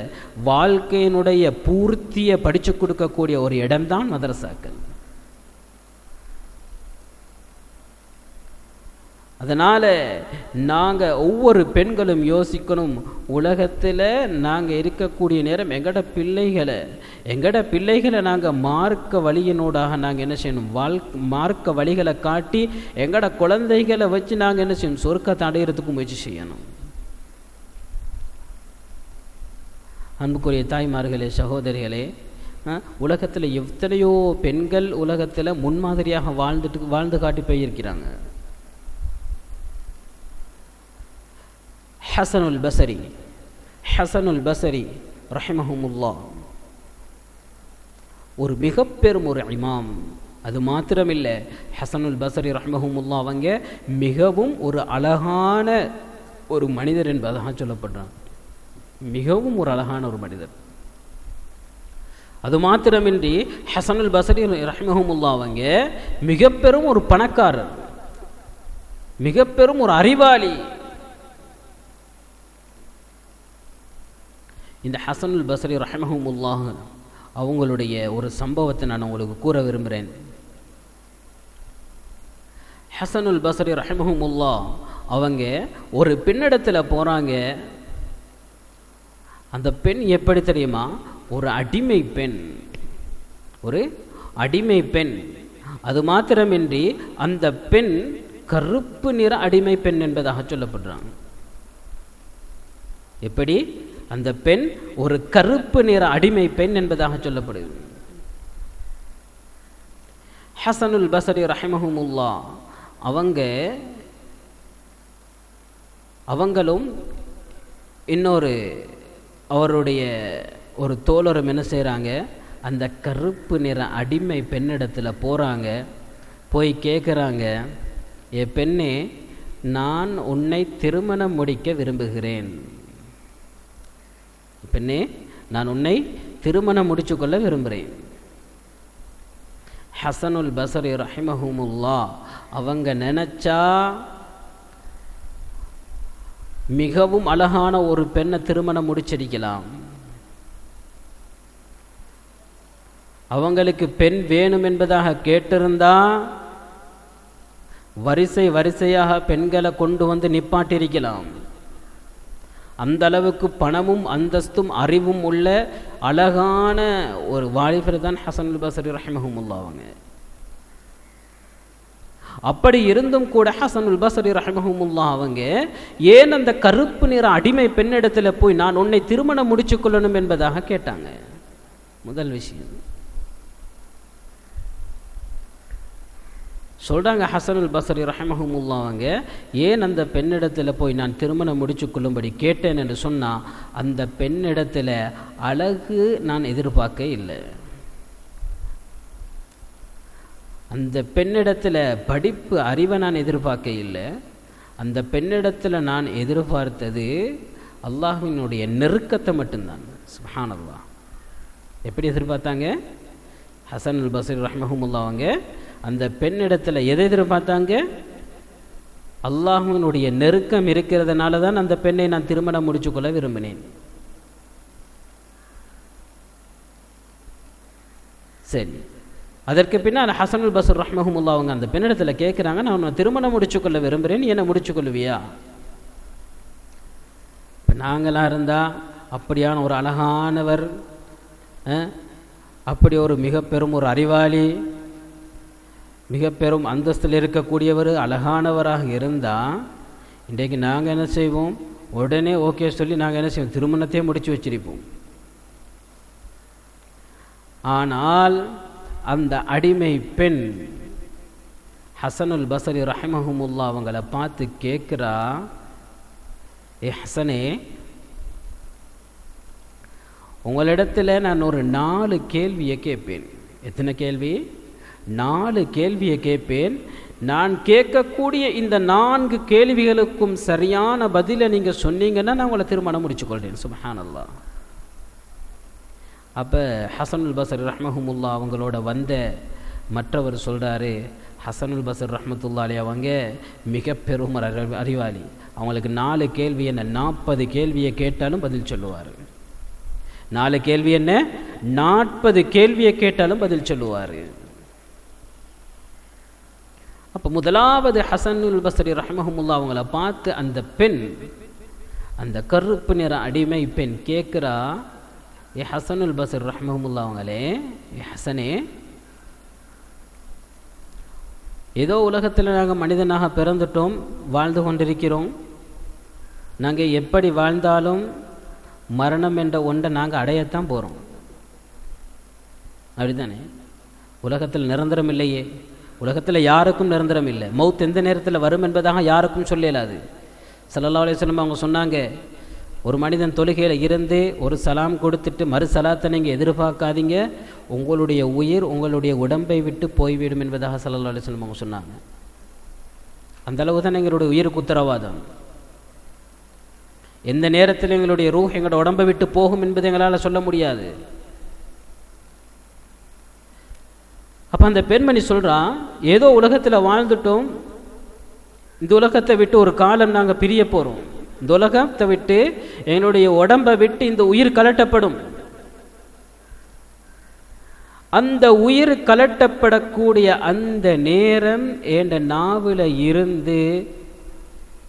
வாழ்க்கையினுடைய பூர்த்தியை படித்து கொடுக்கக்கூடிய ஒரு இடம்தான் மதரசாக்கள். அதனால் நாங்கள் ஒவ்வொரு பெண்களும் யோசிக்கணும், உலகத்தில் நாங்கள் இருக்கக்கூடிய நேரம் எங்கட பிள்ளைகளை நாங்கள் மார்க்க வழியினூடாக நாங்கள் என்ன செய்யணும், மார்க்க வழிகளை காட்டி எங்கட குழந்தைகளை வச்சு நாங்கள் என்ன செய்யணும், சொர்க்கத்தை அடையிறதுக்கு முயற்சி செய்யணும். அன்புக்குரிய தாய்மார்களே, சகோதரிகளே, உலகத்தில் எத்தனையோ பெண்கள் உலகத்தில் முன்மாதிரியாக வாழ்ந்து காட்டி போயிருக்கிறாங்க. ஹசனுல் பஸரி ரஹிமஹுமுல்லாஹ் ஒரு மிக பெரும் ஒரு இமாம். அது மாத்திரமில்லை, ஹசனுல் பஸரி ரஹிமஹுமுல்லாஹ் அவங்க மிகவும் ஒரு அழகான ஒரு மனிதர் என்பதாக சொல்லப்படுறாங்க. மிகவும் ஒரு அழகான ஒரு மனிதர். அது மாத்திரமின்றி ஹசனுல் பஸரி ரஹிமஹுமுல்லாஹ் அவங்க மிக பெரும் ஒரு பணக்காரர், மிக பெரும் ஒரு அறிவாளி. இந்த ஹசனுல் பஸரி ரஹிமஹுமுல்லாஹ் அவங்களுடைய ஒரு சம்பவத்தை நான் உங்களுக்கு கூற விரும்புகிறேன். ஹசனுல் பஸரி ரஹிமஹுமுல்லாஹ் அவங்க ஒரு பெண்ணிடத்தில் போகிறாங்க. அந்த பெண் எப்படி தெரியுமா, ஒரு அடிமை பெண். அது மாத்திரமின்றி அந்த பெண் கருப்பு நிற அடிமை பெண் என்பதாக சொல்லப்படுறாங்க. எப்படி? அந்த பெண் ஒரு கருப்பு நிற அடிமை பெண் என்பதாக சொல்லப்படுது. ஹசனுல் பஸரி ரஹிமஹுமுல்லாஹ் அவங்களும் இன்னொரு அவருடைய ஒரு தோழரும் என்ன செய்கிறாங்க, அந்த கருப்பு நிற அடிமை பெண்ணிடத்தில் போகிறாங்க. போய் கேட்குறாங்க, ஏ பெண்ணே, நான் உன்னை திருமணம் முடிக்க விரும்புகிறேன். பெண்ணே, நான் உன்னை திருமணம் முடிச்சு கொள்ள விரும்புகிறேன். ஹசனுல் பஸரி ரஹிமஹுமுல்லாஹ் அவங்க நினைச்சா மிகவும் அழகான ஒரு பெண்ணை திருமணம் முடிச்சிருக்கலாம். அவங்களுக்கு பெண் வேணும் என்பதாக கேட்டிருந்தா வரிசையாக பெண்களை கொண்டு வந்து நிப்பாட்டிருக்கலாம். அந்த அளவுக்கு பணமும் அந்தஸ்தும் அறிவும் உள்ள அழகான ஒரு வாலிபர் தான் ஹசனுல் பஸரி ரஹிமஹுமுல்லாஹ் அவங்க. அப்படி இருந்தும் கூட ஹசனுல் பஸரி ரஹிமஹுமுல்லாஹ் அவங்க ஏன் அந்த கருப்பு நிற அடிமை பெண்ணிடத்தில் போய் நான் உன்னை திருமணம் முடிச்சு கொள்ளணும் என்பதாக கேட்டாங்க. முதல் விஷயம் சொல்கிறாங்க, ஹசனுல் பஸரி ரஹிமஹுமுல்லாஹ் அவங்க ஏன் அந்த பெண்ணிடத்தில் போய் நான் திருமணம் முடிச்சு கொள்ளும்படி கேட்டேன் என்று சொன்னால், அந்த பெண்ணிடத்தில் அழகு நான் எதிர்பார்க்க இல்லை, அந்த பெண்ணிடத்தில் படிப்பு அறிவை நான் எதிர்பார்க்க இல்லை, அந்த பெண்ணிடத்தில் நான் எதிர்பார்த்தது அல்லாஹ்வினுடைய நெருக்கத்தை மட்டும்தான். சுப்ஹானல்லாஹ். எப்படி எதிர்பார்த்தாங்க? ஹசனுல் பஸரி ரஹிமஹுமுல்லாஹ் அவங்க அந்த பெண்ணிடத்தில் எதை எதிர்பார்த்தாங்க? அல்லாஹ்வினுடைய நெருக்கம் இருக்கிறதுனால தான் அந்த பெண்ணை நான் திருமணம் முடிச்சு கொள்ள விரும்பினேன். சரி, அதற்கு பின்னால் ஹசனுல் பஸரி ரஹ்மஹுமுல்லாஹ் அவங்க அந்த பெண்ணிடத்தில் கேட்குறாங்க, நான் உன்னை திருமணம் முடிச்சு கொள்ள விரும்புகிறேன், நீ என்ன முடிச்சு கொள்வியா? இப்போ நாங்களாக இருந்தால் அப்படியான ஒரு அழகானவர், அப்படி ஒரு மிக பெரும் ஒரு அறிவாளி, மிக பெரும் அந்தஸ்தில் இருக்கக்கூடியவர், அழகானவராக இருந்தால் இன்றைக்கு நாங்கள் என்ன செய்வோம்? உடனே ஓகே சொல்லி நாங்கள் என்ன செய்வோம்? திருமணத்தையே முடித்து வச்சிருப்போம். ஆனால் அந்த அடிமை பெண் ஹசனுல் பஸரி ரஹிமஹுமுல்லாஹ் அவங்கள பார்த்து கேட்குறா, ஏ ஹசனே, உங்களிடத்தில் நான் ஒரு 4 கேள்வியை கேட்பேன். எத்தனை கேள்வி? 4 கேள்வியை கேட்பேன். நான் கேட்கக்கூடிய இந்த 4 கேள்விகளுக்கும் சரியான பதிலை நீங்கள் சொன்னீங்கன்னா நான் உங்களை திருமணம் முடிச்சுக்கொள்கிறேன். சுப்ஹானல்லாஹ். அப்போ ஹசனுல் பஸரி ரஹ்மஹுமுல்லாஹ் அவங்களோட வந்த மற்றவர் சொல்கிறாரு, ஹசனுல் பஸரி ரஹ்மத்துல்லாஹி அலைஹி அவங்க மிக பெரும் அறிவாளி, அவங்களுக்கு 4 கேள்வி என்ன 40 கேள்வியை கேட்டாலும் பதில் சொல்லுவார். 4 கேள்வி என்ன 40 கேள்வியை கேட்டாலும் பதில் சொல்லுவார். அப்போ முதலாவது ஹசனுல் பஸ்ரி ரஹ்மஹுமுல்லா அவங்கள பார்த்து அந்த பெண், அந்த கருப்பு நிற அடிமை பெண் கேட்குறா, ஏ ஹசனுல் பஸ்ரி ரஹ்மஹுமுல்லா அவங்களே, ஏ ஹசனே, ஏதோ உலகத்தில் நாங்கள் மனிதனாக பிறந்துட்டோம், வாழ்ந்து கொண்டிருக்கிறோம். நாங்கள் எப்படி வாழ்ந்தாலும் மரணம் என்ற ஒன்றை நாங்கள் அடையத்தான் போகிறோம், அப்படித்தானே? உலகத்தில் நிரந்தரம் இல்லையே, உலகத்தில் யாருக்கும் நிரந்தரம் இல்லை. மௌத் எந்த நேரத்தில் வரும் என்பதாக யாருக்கும் சொல்லலாது. ஸல்லல்லாஹு அலைஹி வஸல்லம் அவங்க சொன்னாங்க, ஒரு மனிதன் தொழுகையில் இருந்து ஒரு சலாம் கொடுத்துட்டு மறு சலாத்தை நீங்கள் எதிர்பார்க்காதீங்க, உங்களுடைய உயிர் உங்களுடைய உடம்பை விட்டு போய்விடும் என்பதாக ஸல்லல்லாஹு அலைஹி வஸல்லம் அவங்க சொன்னாங்க. அந்த அளவு தான் எங்களுடைய உயிருக்கு உத்தரவாதம். எந்த நேரத்தில் எங்களுடைய ரூஹ் எங்களோட உடம்பை விட்டு போகும் என்பதை எங்களால் சொல்ல முடியாது. அப்போ அந்த பெண்மணி சொல்கிறான், ஏதோ உலகத்தில் வாழ்ந்துட்டோம், இந்த உலகத்தை விட்டு ஒரு காலம் நாங்கள் பிரிய போகிறோம், இந்த உலகத்தை விட்டு எங்களுடைய உடம்பை விட்டு இந்த உயிர் கலட்டப்படும். அந்த உயிர் கலட்டப்படக்கூடிய அந்த நேரம் என்ற நாவில் இருந்து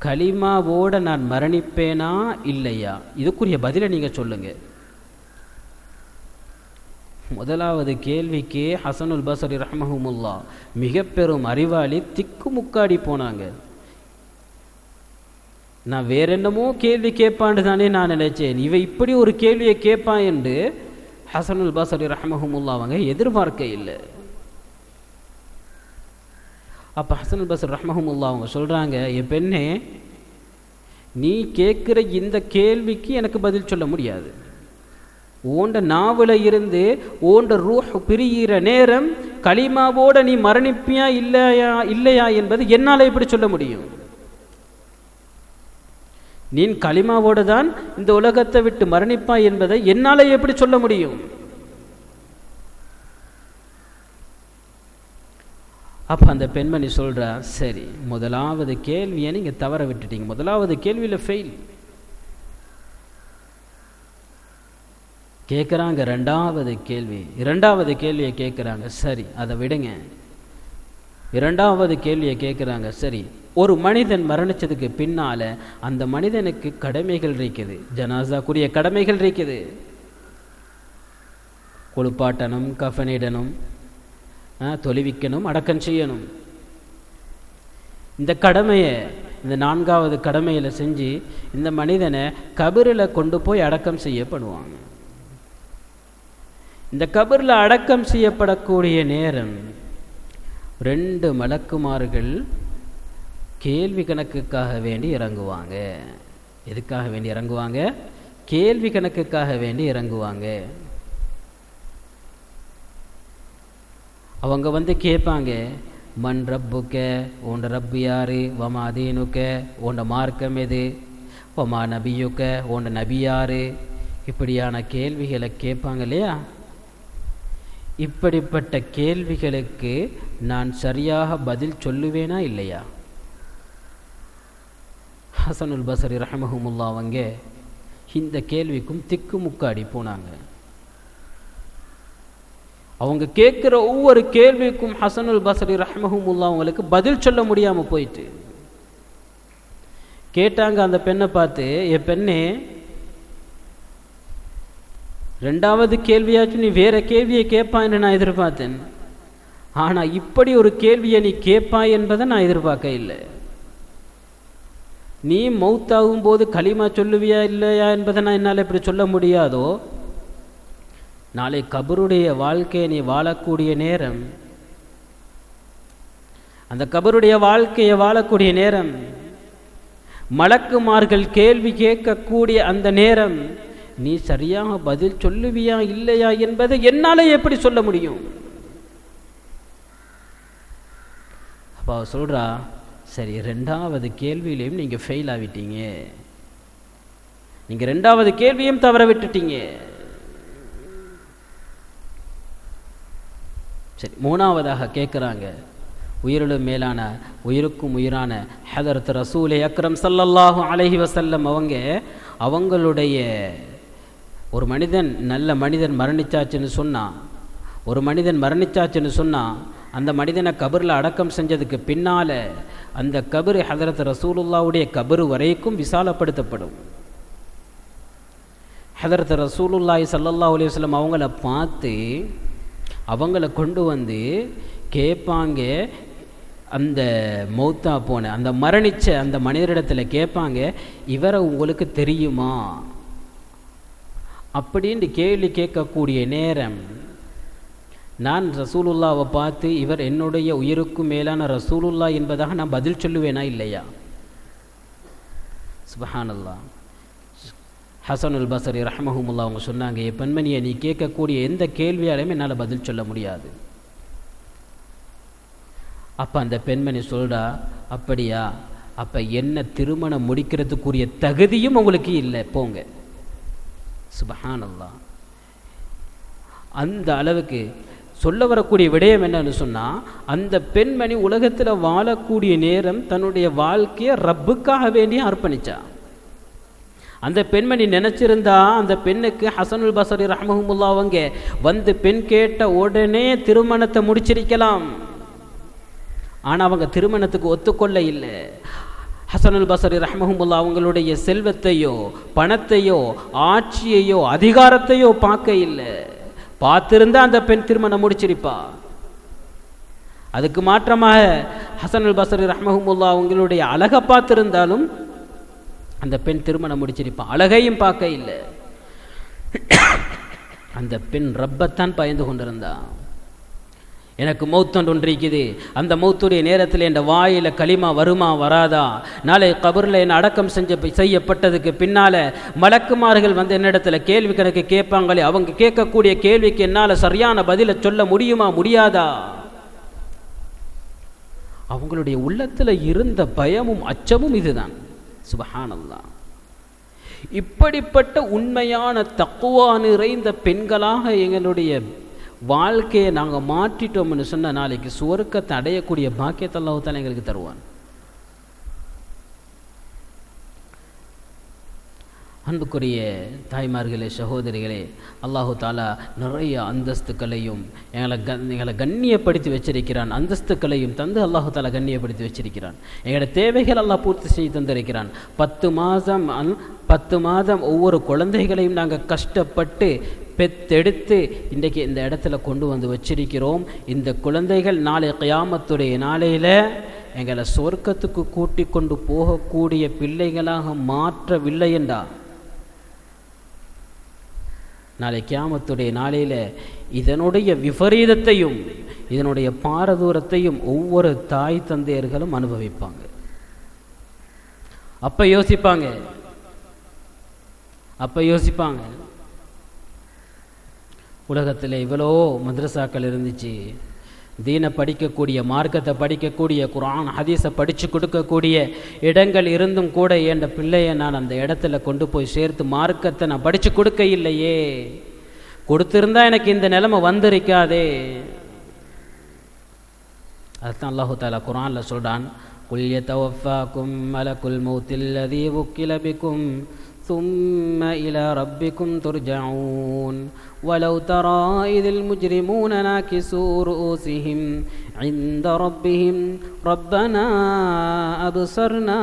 கலிமாவோடு நான் மரணிப்பேனா இல்லையா? இதுக்குரிய பதிலை நீங்கள் சொல்லுங்கள். முதலாவது கேள்விக்கு ஹசனுல் பஸ்ரி ரஹ்மஹுமுல்லா மிக பெரும் அறிவாளி திக்கு முக்காடி போனாங்க. நான் வேற என்னமோ கேள்வி கேட்பான்னு தானே நான் நினைச்சேன், இவ இப்படி ஒரு கேள்வியை கேட்பான் என்று ஹசனுல் பஸ்ரி ரஹ்மஹுமுல்லா அவங்க எதிர்பார்க்க இல்லை. அப்போ ஹசனுல் பஸ்ரி ரஹ்மஹுமுல்லா அவங்க சொல்கிறாங்க, என் பெண்ணே, நீ கேட்குற இந்த கேள்விக்கு எனக்கு பதில் சொல்ல முடியாது. ஓண்ட நாவல இருந்து ஓண்ட ரூஹ் பிரிகிற நேரம் கலிமாவோட நீ மரணிப்பியா இல்லையா என்பது என்னால் எப்படி சொல்ல முடியும்? நீ கலிமாவோடு தான் இந்த உலகத்தை விட்டு மரணிப்பா என்பதை என்னால் எப்படி சொல்ல முடியும்? அப்போ அந்த பெண்மணி சொல்கிறா, சரி, முதலாவது கேள்வியை நீங்கள் தவற விட்டுட்டீங்க, முதலாவது கேள்வியில் ஃபெயில். கேட்குறாங்க இரண்டாவது கேள்வியை கேட்குறாங்க, சரி அதை விடுங்க. இரண்டாவது கேள்வியை கேட்குறாங்க, சரி, ஒரு மனிதன் மரணித்ததுக்கு பின்னால் அந்த மனிதனுக்கு கடமைகள் இருக்குது, ஜனாசாக்குரிய கடமைகள் இருக்குது. குளிப்பாட்டணும், கஃனிடணும், தொழுவிக்கணும், அடக்கம் செய்யணும். இந்த கடமையை, இந்த நான்காவது கடமையில் செஞ்சு இந்த மனிதனை கபரில் கொண்டு போய் அடக்கம் செய்யப்படுவாங்க. இந்த கபரில் அடக்கம் செய்யப்படக்கூடிய நேரம் 2 மலக்குமார்கள் கேள்வி கணக்குக்காக வேண்டி இறங்குவாங்க. எதுக்காக வேண்டி இறங்குவாங்க? கேள்வி கணக்குக்காக வேண்டி இறங்குவாங்க. அவங்க வந்து கேட்பாங்க, மண் ரப்புக்க, உண்ட ரப்பு யாரு, வமா தீனுக்க, உண்ட மார்க்கம் எது, வமா நபியுக்க, உண்ட நபி யாரு, இப்படியான கேள்விகளை கேட்பாங்க இல்லையா? இப்படிப்பட்ட கேள்விகளுக்கு நான் சரியாக பதில் சொல்லுவேனா இல்லையா? ஹசனுல் பஸ்ரி ரஹ்மஹுமுல்லா அவங்க இந்த கேள்விக்கும் திக்கு முக்காடி போனாங்க. அவங்க கேட்குற ஒவ்வொரு கேள்விக்கும் ஹசனுல் பஸ்ரி ரஹ்மஹுமுல்லா அவங்களுக்கு பதில் சொல்ல முடியாமல் போயிட்டு கேட்டாங்க அந்த பெண்ணை பார்த்து, என் பெண்ணே, ரெண்டாவது கேள்வியாச்சும் நீ வேற கேள்வியை கேட்பான்னு நான் எதிர்பார்த்தேன், ஆனால் இப்படி ஒரு கேள்வியை நீ கேட்பாய் என்பதை நான் எதிர்பார்க்க இல்லை. நீ மௌத்தாகும் போது களிமா சொல்லுவியா இல்லையா என்பதை நான் என்னால் எப்படி சொல்ல முடியாதோ, நாளை கபருடைய வாழ்க்கையை நீ வாழக்கூடிய நேரம், அந்த கபருடைய வாழ்க்கையை வாழக்கூடிய நேரம், மலக்குமார்கள் கேள்வி கேட்கக்கூடிய அந்த நேரம், நீ சரியாக பதில் சொல்லுவியா இல்லையா என்பதை என்னாலே எப்படி சொல்ல முடியும்? அப்போ அவ சொல்றா, சரி, ரெண்டாவது கேள்வியிலையும் நீங்க ஃபெயில் ஆகிட்டீங்க, நீங்க ரெண்டாவது கேள்வியும் தவற விட்டுட்டீங்க. சரி, மூணாவதாக கேட்குறாங்க, உயிரிலும் மேலான உயிருக்கும் உயிரான ஹதரத் ரசூலே அக்ரம் ஸல்லல்லாஹு அலைஹி வஸல்லம் அவங்களுடைய ஒரு மனிதன், நல்ல மனிதன் மரணிச்சாச்சுன்னு சொன்னான், ஒரு மனிதன் மரணிச்சாச்சுன்னு சொன்னால் அந்த மனிதனை கபரில் அடக்கம் செஞ்சதுக்கு பின்னால் அந்த கபரு ஹதரத் ரசூலுல்லாவுடைய கபரு வரைக்கும் விசாலப்படுத்தப்படும். ஹதரத் ரசூலுல்லாஹி ஸல்லல்லாஹு அலைஹி வஸல்லம் அவங்கள பார்த்து அவங்கள கொண்டு வந்து கேட்பாங்க. அந்த மௌத்தா போன அந்த மரணிச்ச அந்த மனிதரிடத்தில் கேட்பாங்க, இவரை உங்களுக்கு தெரியுமா அப்படின்னு கேள்வி கேட்கக்கூடிய நேரம் நான் ரசூலுல்லாவை பார்த்து இவர் என்னுடைய உயிருக்கும் மேலான ரசூலுல்லா என்பதாக நான் பதில் சொல்லுவேனா இல்லையா? சுப்ஹானல்லாஹ். ஹசனுல் பஸ்ரி ரஹ்மஹுமுல்லாஹ் அவங்க சொன்னாங்க, பெண்மணியை நீ கேட்கக்கூடிய எந்த கேள்வியாலையும் என்னால் பதில் சொல்ல முடியாது. அப்போ அந்த பெண்மணி சொல்றா, அப்படியா, அப்போ என்ன திருமணம் முடிக்கிறதுக்குரிய தகுதியும் உங்களுக்கு இல்லை, போங்க. சுப்ஹானல்லாஹ். அந்த அளவுக்கு சொல்ல வரக்கூடிய விடயம் என்னன்னு சொன்னால், அந்த பெண்மணி உலகத்தில் வாழக்கூடிய நேரம் தன்னுடைய வாழ்க்கையை ரப்புக்காக வேண்டிய அர்ப்பணிச்சா. அந்த பெண்மணி நினச்சிருந்தா அந்த பெண்ணுக்கு ஹசனுல் பஸ்ரி ரஹ்மஹுமுல்லாஹ் அவங்க வந்து பெண் கேட்ட உடனே திருமணத்தை முடிச்சிருக்கலாம். ஆனால் அவங்க திருமணத்துக்கு ஒத்துக்கொள்ள இல்லை. ஹசனுல் பஸ்ரி ரஹ்மஹுமுல்லாஹ் அவங்களுடைய செல்வத்தையோ பணத்தையோ ஆட்சியையோ அதிகாரத்தையோ பார்க்க இல்லை. பார்த்திருந்தா அந்த பெண் திருமணம் முடிச்சிருப்பா. அதுக்கு மாற்றமாக ஹசனுல் பஸ்ரி ரஹ்மஹுமுல்லாஹ் அவங்களுடைய அழகை பார்த்திருந்தாலும் அந்த பெண் திருமணம் முடிச்சிருப்பான். அழகையும் பார்க்க இல்லை. அந்த பெண் ரப்பத்தான் பயந்து கொண்டிருந்தா. எனக்கு மௌத்தொன்று இருக்குது, அந்த மௌத்துடைய நேரத்தில் என் வாயில் களிமா வருமா வராதா, நாளை கபரில் என் அடக்கம் செய்யப்பட்டதுக்கு பின்னால் மலக்குமார்கள் வந்து என்னிடத்தில் கேள்வி கணக்கு கேட்பாங்களே, அவங்க கேட்கக்கூடிய கேள்விக்கு என்னால் சரியான பதிலை சொல்ல முடியுமா முடியாதா? அவங்களுடைய உள்ளத்தில் இருந்த பயமும் அச்சமும் இதுதான். சுப்ஹானல்லாஹ். இப்படிப்பட்ட உண்மையான தக்குவா நிறைந்த பெண்களாக எங்களுடைய வாழ்க்கையை நாங்கள் மாற்றிட்டோம்னு சொன்ன நாளைக்கு சுவர்க்கத்தை அடையக்கூடிய பாக்கியத்தை அல்லாஹ் தஆலா எங்களுக்கு தருவான். அன்புக்குரிய தாய்மார்களே, சகோதரிகளே, அல்லாஹு தாலா நிறைய அந்தஸ்துக்களையும் எங்களை கண்ணியப்படுத்தி வச்சிருக்கிறான். அந்தஸ்துக்களையும் தந்து அல்லாஹு தாலா கண்ணியப்படுத்தி வச்சிருக்கிறான். எங்களோட தேவைகள் அல்லாஹ் பூர்த்தி செய்து தந்திருக்கிறான். 10 மாதம் ஒவ்வொரு குழந்தைகளையும் நாங்கள் கஷ்டப்பட்டு பெத்தெடுத்து இன்றைக்கு இந்த இடத்துல கொண்டு வந்து வச்சிருக்கிறோம். இந்த குழந்தைகள் நாளை கியாமத்துடைய நாளையில் எங்களை சொர்க்கத்துக்கு கூட்டி கொண்டு போகக்கூடிய பிள்ளைகளாக மாற்றவில்லை என்றா, நாளை கியாமத்துடைய நாளையில் இதனுடைய விபரீதத்தையும் இதனுடைய பாரதூரத்தையும் ஒவ்வொரு தாய் தந்தையர்களும் அனுபவிப்பாங்க. அப்போ யோசிப்பாங்க, உலகத்தில் இவ்வளோ மദ്രസാக்கள் இருந்துச்சு, தீனை படிக்கக்கூடிய, மார்க்கத்தை படிக்கக்கூடிய, குர்ஆன் ஹதீஸை படித்து கொடுக்கக்கூடிய இடங்கள் இருந்தும் கூட என் பிள்ளையை நான் அந்த இடத்துல கொண்டு போய் சேர்த்து மார்க்கத்தை நான் படித்து கொடுக்க இல்லையே, கொடுத்திருந்தா எனக்கு இந்த நிலைமை வந்திருக்காதே. அதுதான் அல்லாஹு தஆலா குர்ஆனில் சொல்கிறான், குல் யதவஃபாக்கும் மலக்குல் மௌத்தில் லதீ வுக்கில பிக்கும் ثم إلى ربكم ترجعون ولو ترى إذ المجرمون ناكسوا رؤوسهم عند ربهم ربنا أبصرنا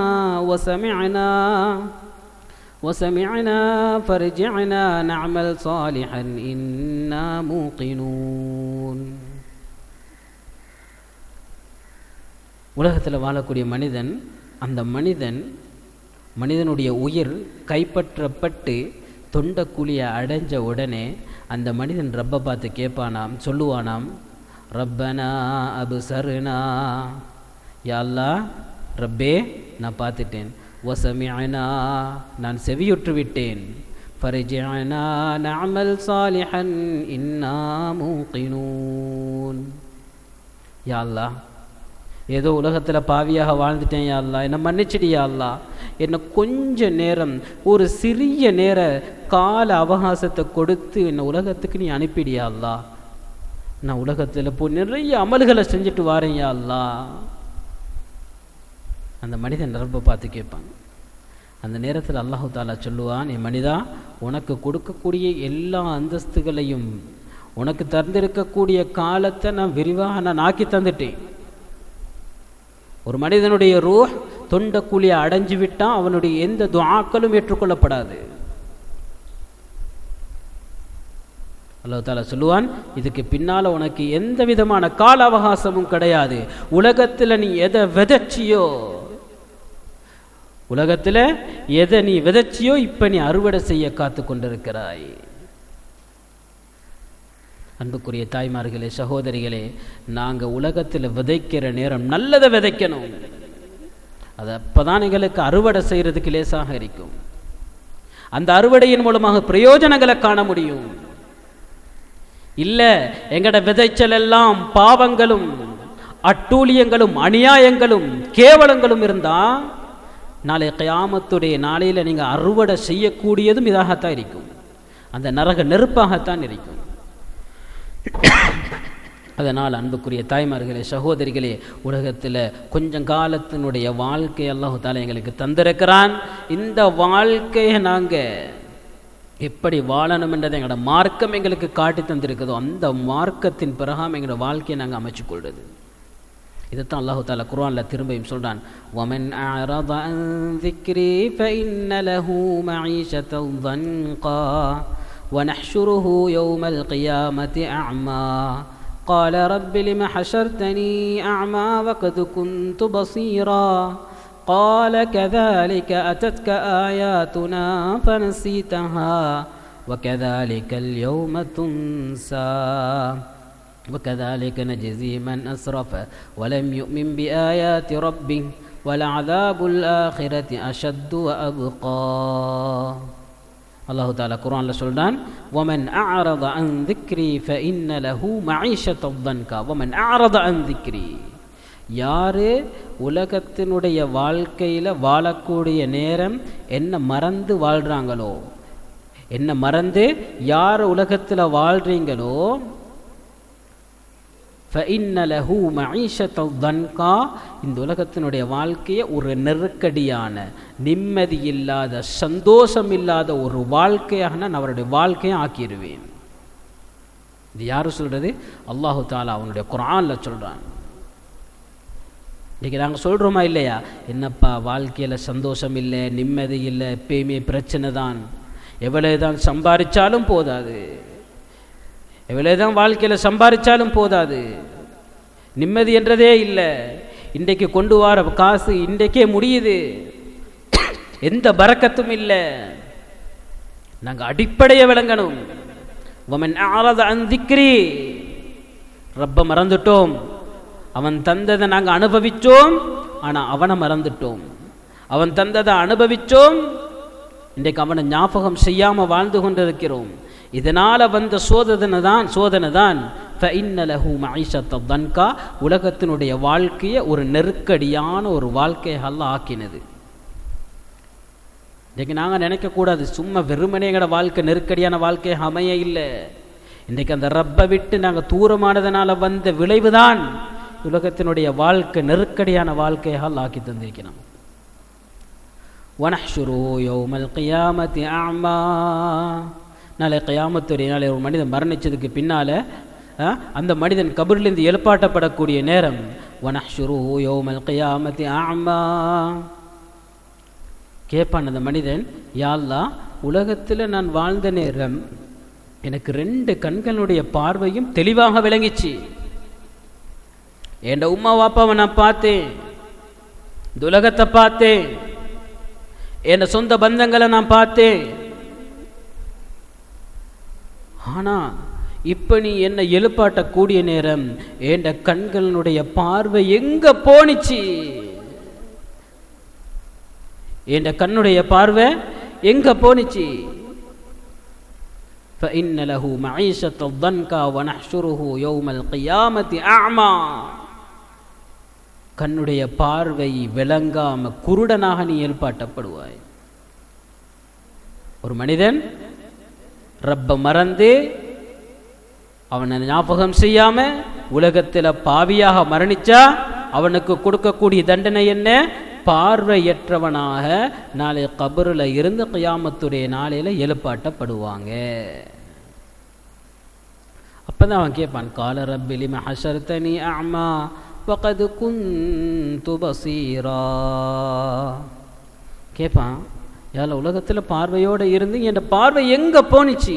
وسمعنا فارجعنا نعمل صالحا إنا موقنون. உலகத்தில் வாழக்கூடிய மனிதன், அந்த மனிதனுடைய உயிர் கைப்பற்றப்பட்டு தொண்டக்குழியை அடைஞ்ச உடனே அந்த மனிதன் ரப்பை பார்த்து கேட்பானாம், சொல்லுவானாம், ரப்பனா அப்சர்னா, யா அல்லாஹ் ரப்பே நான் பார்த்துட்டேன், வசமிஅனா நான் செவியுற்று விட்டேன், ஃபர்ஜிஅனா நஅமல் சாலிஹன் இன்னா மூகினூன். யா அல்லாஹ் ஏதோ உலகத்தில் பாவியாக வாழ்ந்துட்டேன், யா அல்லாஹ் என்னை மன்னிச்சிடு, யா அல்லாஹ் என்னை கொஞ்ச நேரம், ஒரு சிறிய நேர கால அவகாசத்தை கொடுத்து என்னை உலகத்துக்கு நீ அனுப்பிடியா அல்லாஹ், நான் உலகத்தில் நிறைய அமல்களை செஞ்சுட்டு வாரேன் யா அல்லாஹ். அந்த மனிதன் ரப்பை பார்த்து கேட்பாங்க. அந்த நேரத்தில் அல்லாஹு தாலா சொல்லுவான், என் மனிதா, உனக்கு கொடுக்கக்கூடிய எல்லா அந்தஸ்துகளையும் உனக்கு தந்திருக்கக்கூடிய காலத்தை நான் விரிவாக நான் ஆக்கி தந்துட்டேன். ஒரு மனிதனுடைய ரூஹ் தொண்டக்குழியை அடைஞ்சு விட்டான், அவனுடைய எந்த துஆக்களும் ஏற்றுக்கொள்ளப்படாது. அல்லாஹ் தஆலா சொல்லுவான், இதுக்கு பின்னால உனக்கு எந்த விதமான கால அவகாசமும் கிடையாது. உலகத்தில் நீ எதை விதைச்சியோ, உலகத்தில் எதை நீ விதைச்சியோ இப்ப நீ அறுவடை செய்ய காத்து கொண்டிருக்கிறாய். அன்புக்குரிய தாய்மார்களே, சகோதரிகளே, நாங்கள் உலகத்தில் விதைக்கிற நேரம் நல்லதை விதைக்கணும். அது அப்பதான் எங்களுக்கு அறுவடை செய்யறதுக்கு லேசாக இருக்கும். அந்த அறுவடையின் மூலமாக பிரயோஜனங்களை காண முடியும். இல்ல எங்கட விதைச்சல் எல்லாம் பாவங்களும் அட்டூழியங்களும் அநியாயங்களும் கேவலங்களும் இருந்தா நாளை கியாமத்துடைய நாளையில நீங்க அறுவடை செய்யக்கூடியதும் இதாகத்தான் இருக்கும். அந்த நரக நெருப்பாகத்தான் இருக்கும். அதனால் அன்புக்குரிய தாய்மார்களே, சகோதரிகளே, உலகத்தில் கொஞ்சம் காலத்தினுடைய வாழ்க்கை அல்லாஹ் தஆலா எங்களுக்கு தந்திருக்கிறான். இந்த வாழ்க்கையை நாங்கள் எப்படி வாழணும் என்றதை எங்களோட மார்க்கம் எங்களுக்கு காட்டி தந்திருக்குதோ அந்த மார்க்கத்தின் பிறகாம எங்களோட வாழ்க்கையை நாங்கள் அமைச்சு கொள்வது. இதைத்தான் அல்லாஹ் தஆலா குர்ஆனில் திரும்பியும் சொல்றான், وَمَنْ أَعْرَضَ عَنْ ذِكْرِي فَإِنَّ لَهُ مَعِيشَةً ضَنْكًا وَنَحْشُرُهُ يَوْمَ الْقِيَامَةِ أَعْمَى قَالَ رَبِّ لِمَ حَشَرْتَنِي أَعْمَى وَقَدْ كُنْتُ بَصِيرًا قَالَ كَذَلِكَ أَتَتْكَ آيَاتُنَا فَنَسِيتَهَا وَكَذَلِكَ الْيَوْمَ تُنْسَى وَكَذَلِكَ نَجْزِي مَنْ أَسْرَفَ وَلَمْ يُؤْمِنْ بِآيَاتِ رَبِّهِ وَلَعَذَابُ الْآخِرَةِ أَشَدُّ وَأَبْقَى. அல்லாஹ் தஆலா குர்ஆன்ல சொல்றான், وَمَنْ أَعْرَضَ عَنْ ذِكْرِي فَإِنَّ لَهُ مَعِيشَةً ضَنْكًا وَمَنْ أَعْرَضَ عَنْ ذِكْرِي. யாரு உலகத்தினுடைய வாழ்க்கையில் வாழக்கூடிய நேரம் என்ன மறந்து வாழ்கிறாங்களோ, என்ன மறந்து யார் உலகத்தில் வாழ்கிறீங்களோ, فَإِنَّ لَهُ مَعِيشَةً ضَنْكًا, இந்த உலகத்தினுடைய வாழ்க்கையை ஒரு நெருக்கடியான, நிம்மதி இல்லாத, சந்தோஷம் இல்லாத ஒரு வாழ்க்கையாக நான் அவருடைய வாழ்க்கையை ஆக்கிடுவேன். இது யாரு சொல்றது? அல்லாஹு தஆலா அவனுடைய குர்ஆனில் சொல்றான். இன்றைக்கி நாங்கள் சொல்கிறோமா இல்லையா, என்னப்பா வாழ்க்கையில் சந்தோஷம் இல்லை, நிம்மதி இல்லை, எப்பயுமே பிரச்சனை தான், எவ்வளவுதான் சம்பாதிச்சாலும் போதாது, எவ்வளவுதான் வாழ்க்கையில் சம்பாதிச்சாலும் போதாது, நிம்மதி என்றதே இல்லை, இன்றைக்கு கொண்டு வர காசு இன்றைக்கே முடியுது, எந்த பரக்கத்தும் இல்லை. நாங்கள் அடிப்படையை விளங்கணும். وَمَنْ أَعْرَضَ عَنْ ذِكْرِي, ரப்ப மறந்துட்டோம், அவன் தந்ததை நாங்கள் அனுபவித்தோம், ஆனால் அவனை மறந்துட்டோம். அவன் தந்ததை அனுபவித்தோம், இன்றைக்கு அவனை ஞாபகம் செய்யாமல் வாழ்ந்து கொண்டிருக்கிறோம். இதனால் வந்த சோதனை தான் فَإِنَّ لَهُ مَعِيشَةً ضَنْكًا, உலகத்தினுடைய வாழ்க்கையை ஒரு நெருக்கடியான ஒரு வாழ்க்கையை அல்லாஹ் ஆக்கினது. இன்றைக்கு நாங்கள் நினைக்கக்கூடாது சும்மா வெறுமனேங்கட வாழ்க்கை நெருக்கடியான வாழ்க்கை அமைய இல்லை. இன்றைக்கு அந்த ரப்பை விட்டு நாங்கள் தூரமானதுனால வந்த விளைவு தான் உலகத்தினுடைய வாழ்க்கை நெருக்கடியான வாழ்க்கையால் ஆக்கி தந்திருக்கிறோம். وَنَحْشُرُهُ يَوْمَ الْقِيَامَةِ أَعْمَى, நாளை கியாமத்துடைய நாளை ஒரு மனிதன் மரணிச்சதுக்கு பின்னால அந்த மனிதன் கபரிலிருந்து எழுப்பாட்டப்படக்கூடிய நேரம். وَنَحْشُرُهُ يَوْمَ الْقِيَامَةِ أَعْمَى, கேட்பான் அந்த மனிதன், யா அல்லாஹ், உலகத்தில் நான் வாழ்ந்த நேரம் எனக்கு 2 கண்களுடைய பார்வையும் தெளிவாக விளங்கிச்சு. என் உம்மா வாப்பாவை நான் பார்த்தேன், இந்த உலகத்தை பார்த்தேன், என் சொந்த பந்தங்களை நான் பார்த்தேன். ஆனா இப்ப நீ என்ன எழுப்பாட்டக்கூடிய நேரம் என் கண்களுடைய பார்வை எங்க போனிச்சு? என் கண்ணுடைய பார்வை எங்க போனிச்சு? فَإِنَّ لَهُ مَعِيشَةً ضَنْكًا وَنَحْشُرُهُ يَوْمَ الْقِيَامَةِ أَعْمَى, கண்ணுடைய பார்வை விளங்காம குருடனாக நீ எழுப்பாட்டப்படுவாய். ஒரு மனிதன் ரப்ப மறந்து அவனை ஞாபகம் செய்யாம உலகத்தில் பாவியாக மரணிச்சா அவனுக்கு கொடுக்கக்கூடிய தண்டனை என்ன? பார்வையற்றவனாக நாளை கபருல இருந்து கியாமத்துடைய நாளையில எழுப்பாட்டப்படுவாங்க. அப்போ தான் அவன் கேட்பான், கால ரப்பி லிம ஹஷர்தனி அஅமா வகத் குன்து பஸீரா. கேட்பான், யால உலகத்தில் பார்வையோடு இருந்து என் பார்வை எங்கே போனிச்சு?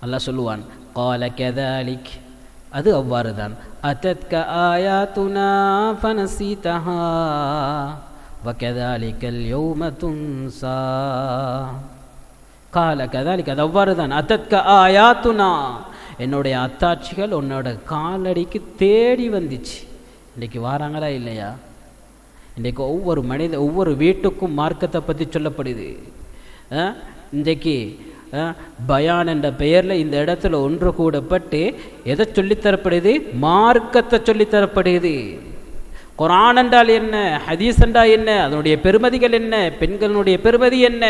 அல்லாஹ் சொல்லுவான், கால கதாலிக், அது அவ்வாறு தான், அத்தத்க ஆயாத்துனா ஃபனஸீதஹா வகதாலிகல் யௌம துன்ஸா. கால கதாலிக், அது அவ்வாறு தான், அத்தத்க ஆயாத்துனா, என்னுடைய அத்தாட்சிகள் உன்னோட காலடிக்கு தேடி வந்துச்சு. இன்றைக்கு வாராங்களா இல்லையா? இன்றைக்கு ஒவ்வொரு வீட்டுக்கும் மார்க்கத்தை பற்றி சொல்லப்படுது. இன்றைக்கு பயான் என்ற பெயரில் இந்த இடத்துல ஒன்று கூடப்பட்டு எதை சொல்லித்தரப்படுது? மார்க்கத்தை சொல்லித்தரப்படுது. குர்ஆன் என்றால் என்ன, ஹதீஸ் என்றால் என்ன, அதனுடைய பெருமதிகள் என்ன, பெண்களுடைய பெருமதி என்ன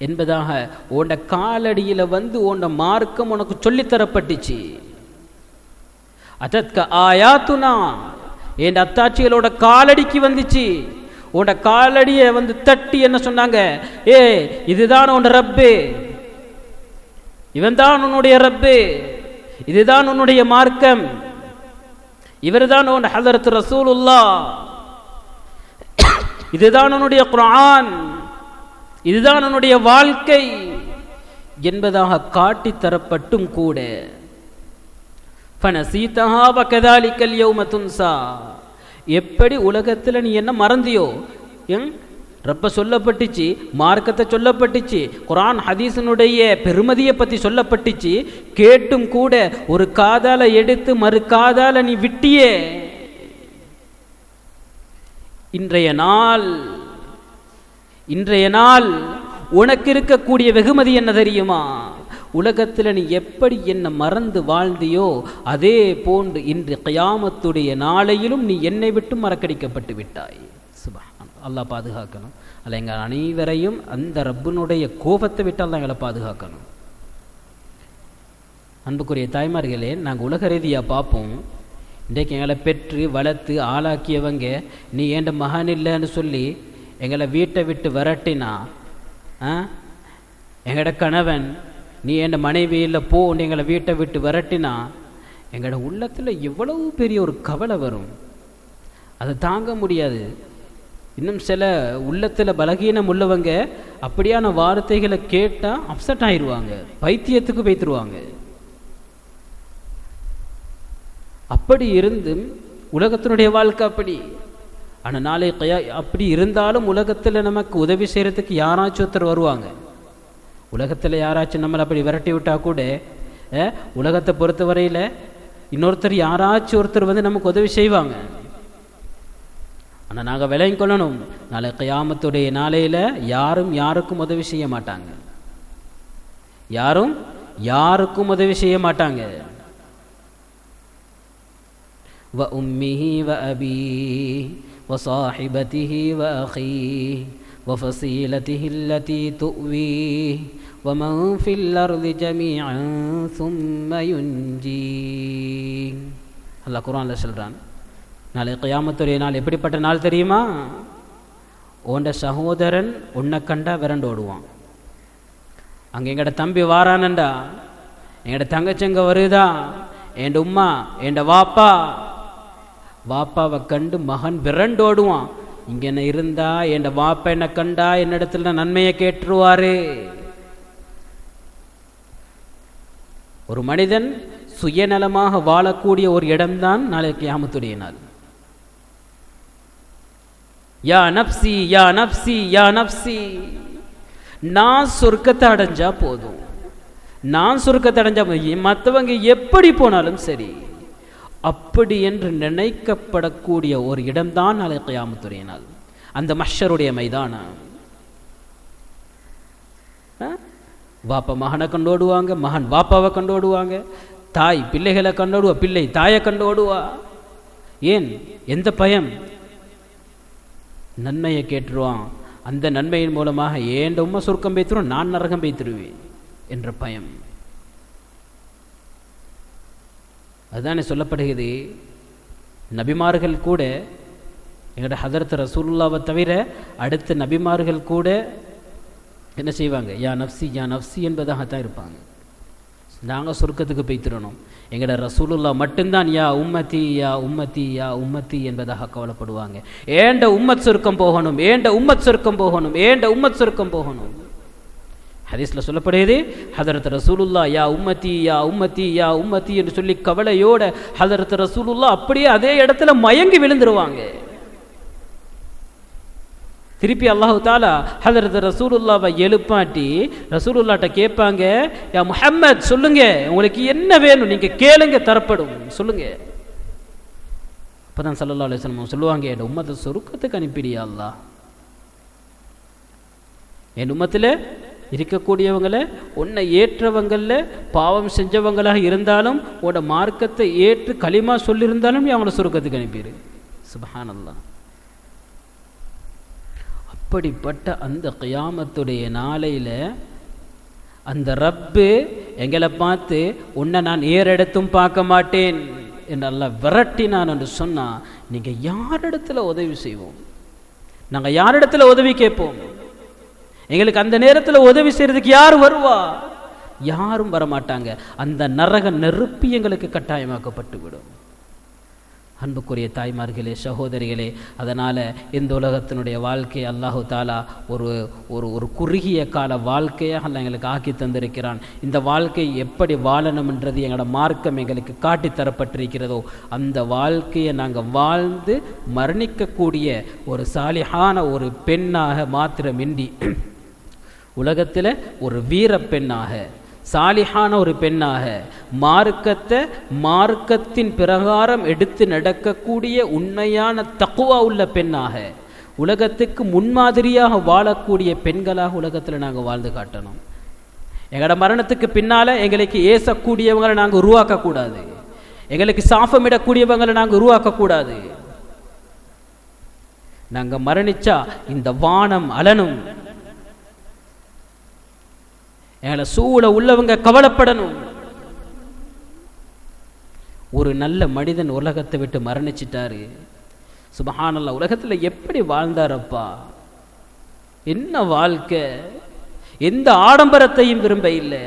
என்பதாக உன்ட காலடியில் வந்து உன்ட மார்க்கம் உனக்கு சொல்லித்தரப்பட்டுச்சு. அதற்க ஆயாத்துனா, என் அத்தாட்சிகளோட காலடிக்கு வந்துச்சு. உன்னோட காலடியை வந்து தட்டி என்ன சொன்னாங்க? ஏ, இதுதான் உன் ரப்பு, இவன் தான் உன்னுடைய ரப்பு, இதுதான் உன்னுடைய மார்க்கம், இவர்தான் உன் ஹதரத் ரசூலுல்லாஹ், இதுதான் உன்னுடைய குர்ஆன், இதுதான் உன்னுடைய வாழ்க்கை என்பதாக காட்டி தரப்பட்டும் கூட ஃபனஸீதஹா வகதாலிகல் யௌம துன்ஸா, எப்படி உலகத்தில் நீ என்ன மறந்தியோ, ரப்ப சொல்லப்பட்டுச்சு, மார்க்கத்தை சொல்லப்பட்டுச்சு, குர்ஆன் ஹதீஸினுடைய பெருமதியை பற்றி சொல்லப்பட்டுச்சு, கேட்டும் கூட ஒரு காதால எடுத்து மறு காதால நீ விட்டியே. இன்றைய நாள் உனக்கு இருக்கக்கூடிய வெகுமதி என்ன தெரியுமா? உலகத்தில் நீ எப்படி என்னை மறந்து வாழ்ந்தியோ அதே போன்று இன்று கியாமத்துடைய நாளையிலும் நீ என்னை விட்டு மறக்கடிக்கப்பட்டு விட்டாய். சுப்ஹான் அல்லாஹ் பாதுகாக்கணும். அல்ல, எங்கள் அனைவரையும் அந்த ரப்பினுடைய கோபத்தை விட்டால் தான் எங்களை பாதுகாக்கணும். அன்புக்குரிய தாய்மார்களே, நாங்கள் உலக ரீதியாக பார்ப்போம். இன்றைக்கு எங்களை பெற்று வளர்த்து ஆளாக்கியவங்க நீ ஏண்ட மகன் இல்லைன்னு சொல்லி எங்களை வீட்டை விட்டு விரட்டினா, எங்களோட கணவன் நீ என் மனைவியில் போன்னு எங்களை வீட்டை விட்டு விரட்டினா எங்களோட உள்ளத்தில் எவ்வளவு பெரிய ஒரு கவலை வரும், அதை தாங்க முடியாது. இன்னும் சில உள்ளத்தில் பலகீனம் உள்ளவங்க அப்படியான வார்த்தைகளை கேட்டால் அப்செட் ஆயிடுவாங்க, பைத்தியத்துக்கு வைத்துருவாங்க. அப்படி இருந்தும் உலகத்தினுடைய வாழ்க்கை அப்படி. ஆனால் நாளை அப்படி இருந்தாலும் உலகத்தில் நமக்கு உதவி செய்கிறதுக்கு யாராச்சும் ஒருத்தர் வருவாங்க. உலகத்தில் யாராச்சும் நம்மளை அப்படி விரட்டி விட்டால் கூட உலகத்தை பொறுத்த வரையில் இன்னொருத்தர் யாராச்சும் ஒருத்தர் வந்து நமக்கு உதவி செய்வாங்க. ஆனால் நாங்கள் விலையும் கொள்ளணும், நாளை கியாமத்துடைய நாளையில் யாரும் யாருக்கும் உதவி செய்ய மாட்டாங்க, யாரும் யாருக்கும் உதவி செய்ய மாட்டாங்க. வ உம்மிஹி வ அபீஹி வ ஸாஹிபதிஹி வ அഖீஹி وفصيلته التي تؤويه ومن في الأرض جميعا ثم ينجيه. அல்லாஹ் குர்ஆன்ல சொல்றான், நாளை கியாமத்துடைய நாள் எப்படிப்பட்ட நாள் தெரியுமா? உன்ட சகோதரன் உன்னை கண்டா விரண்டு ஓடுவான். அங்கே எங்கட தம்பி வாரானண்டா, எங்கட தங்கச்சங்க வருதா, என் உம்மா என் வாப்பாவை கண்டு மகன் விரண்டு ஓடுவான். இங்கே என்ன இருந்தா என் வாப்பா என்ன கண்டா என்னிடத்துல நன்மையை கேட்டுருவாரு. ஒரு மனிதன் சுயநலமாக வாழக்கூடிய ஒரு இடம்தான் நாளை கியாமத்துடைய நாள். யா நப்சி யா நப்சி யா நப்சி, நான் சொர்க்கத்தை அடைஞ்சா போதும், நான் சொர்க்கத்தை அடைஞ்சா போதும், மற்றவங்க எப்படி போனாலும் சரி, அப்படி என்று நினைக்கப்படக்கூடிய ஒரு இடம்தான் நாளை கியாமத்துடைய நாள், அந்த மஹ்ஷருடைய மைதானம். வாப்பா மகனை கண்டோடுவாங்க, மகன் வாப்பாவை கண்டோடுவாங்க, தாய் பிள்ளைகளை கண்டோடுவா, பிள்ளை தாயை கண்டோடுவா. ஏன்? எந்த பயம்? நன்மையை கேட்டுருவான், அந்த நன்மையின் மூலமாக ஏண்ட உம்மா சொர்க்கம் பேத்துருவோம், நான் நரகம் பேத்துருவேன் என்ற பயம். அதுதானே சொல்லப்படுகிறது. நபிமார்கள் கூட, எங்களோட ஹதரத் ரசூலுல்லாவை தவிர அடுத்த நபிமார்கள் கூட என்ன செய்வாங்க? யா நஃப்சி என்பதாகத்தான் இருப்பாங்க. நாங்கள் சொர்க்கத்துக்கு போய்த்திடணும், எங்களோட ரசூலுல்லாஹ் மட்டும்தான் யா உம்மத்தி என்பதாக கவலைப்படுவாங்க. ஏண்ட உம்மத் சொர்க்கம் போகணும், ஏண்ட உம்மத் சொர்க்கம் போகணும், ஏண்ட உம்மத் சொர்க்கம் போகணும். ஹதீஸ்ல சொல்லப்படுகிறது, ஹதரத் ரசூலுல்லாஹ் யா உம்மத்தி என்று சொல்லி கவலையோட ஹதரத் ரசூலுல்லாஹ் அப்படியே அதே இடத்துல மயங்கி விழுந்துருவாங்க. திருப்பி அல்லாஹு தாலா ஹதரத் ரசூலுல்லாவை எழுப்பாட்டி ரசூலுல்லாட்ட கேட்பாங்க, யா முஹம்மத் சொல்லுங்க, உங்களுக்கு என்ன வேணும், நீங்க கேளுங்க தரப்படும், சொல்லுங்க. அப்பதான் ஸல்லல்லாஹு அலைஹி வஸல்லம் சொல்லுவாங்க, என் உம்மத்தை சொர்க்கத்துக்கு அனுப்பிடியா அல்லாஹ். என் உம்மத்தில் இருக்கக்கூடியவங்களை உன்னை ஏற்றவங்கள பாவம் செஞ்சவங்களாக இருந்தாலும் உன்னோட மார்க்கத்தை ஏற்று களிமா சொல்லியிருந்தாலும் நீ அவங்கள சொர்க்கத்துக்கு அனுப்பிடு. சுப்ஹானல்லாஹ். அப்படிப்பட்ட அந்த கியாமத்துடைய நாளையில் அந்த ரப்பு எங்களை பார்த்து உன்னை நான் ஏறெடுத்தும் பார்க்க மாட்டேன் என்று அல்லாஹ் விரட்டினான் என்று சொன்னால், நீங்கள் யாரிடத்துல உதவி செய்வோம்? நாங்கள் யாரிடத்துல உதவி கேட்போம்? எங்களுக்கு அந்த நேரத்தில் உதவி செய்யறதுக்கு யார் வருவா? யாரும் வரமாட்டாங்க. அந்த நரக நெருப்பி எங்களுக்கு கட்டாயமாக்கப்பட்டு விடும். அன்புக்குரிய தாய்மார்களே, சகோதரிகளே, அதனால் இந்த உலகத்தினுடைய வாழ்க்கையை அல்லாஹு தாலா ஒரு ஒரு ஒரு குறுகிய கால வாழ்க்கையாக அல்ல எங்களுக்கு ஆக்கி தந்திருக்கிறான். இந்த வாழ்க்கை எப்படி வாழணும்ன்றது எங்களோட மார்க்கம் எங்களுக்கு காட்டி தரப்பட்டிருக்கிறதோ அந்த வாழ்க்கையை நாங்கள் வாழ்ந்து மரணிக்கக்கூடிய ஒரு சாலிஹான ஒரு பெண்ணாக மாத்திரமின்றி உலகத்தில் ஒரு வீர பெண்ணாக, சாலிஹான ஒரு பெண்ணாக, மார்க்கத்தின் பிரகாரம் எடுத்து நடக்கக்கூடிய உண்மையான தக்குவா உள்ள பெண்ணாக, உலகத்துக்கு முன்மாதிரியாக வாழக்கூடிய பெண்களாக உலகத்தில் நாங்கள் வாழ்ந்து காட்டணும். எங்களோட மரணத்துக்கு பின்னால் எங்களுக்கு ஏசக்கூடியவங்களை நாங்கள் உருவாக்கக்கூடாது, எங்களுக்கு சாபமிடக்கூடியவங்களை நாங்கள் உருவாக்கக்கூடாது. நாங்கள் மரணிச்சா இந்த வானம் அலனும், எங்களை சூழ உள்ளவங்க கவலைப்படணும். ஒரு நல்ல மனிதன் உலகத்தை விட்டு மரணிச்சிட்டாரு, சுப்ஹானல்லாஹ், உலகத்தில் எப்படி வாழ்ந்தாரப்பா, என்ன வாழ்க்கை, எந்த ஆடம்பரத்தையும் விரும்ப இல்லை,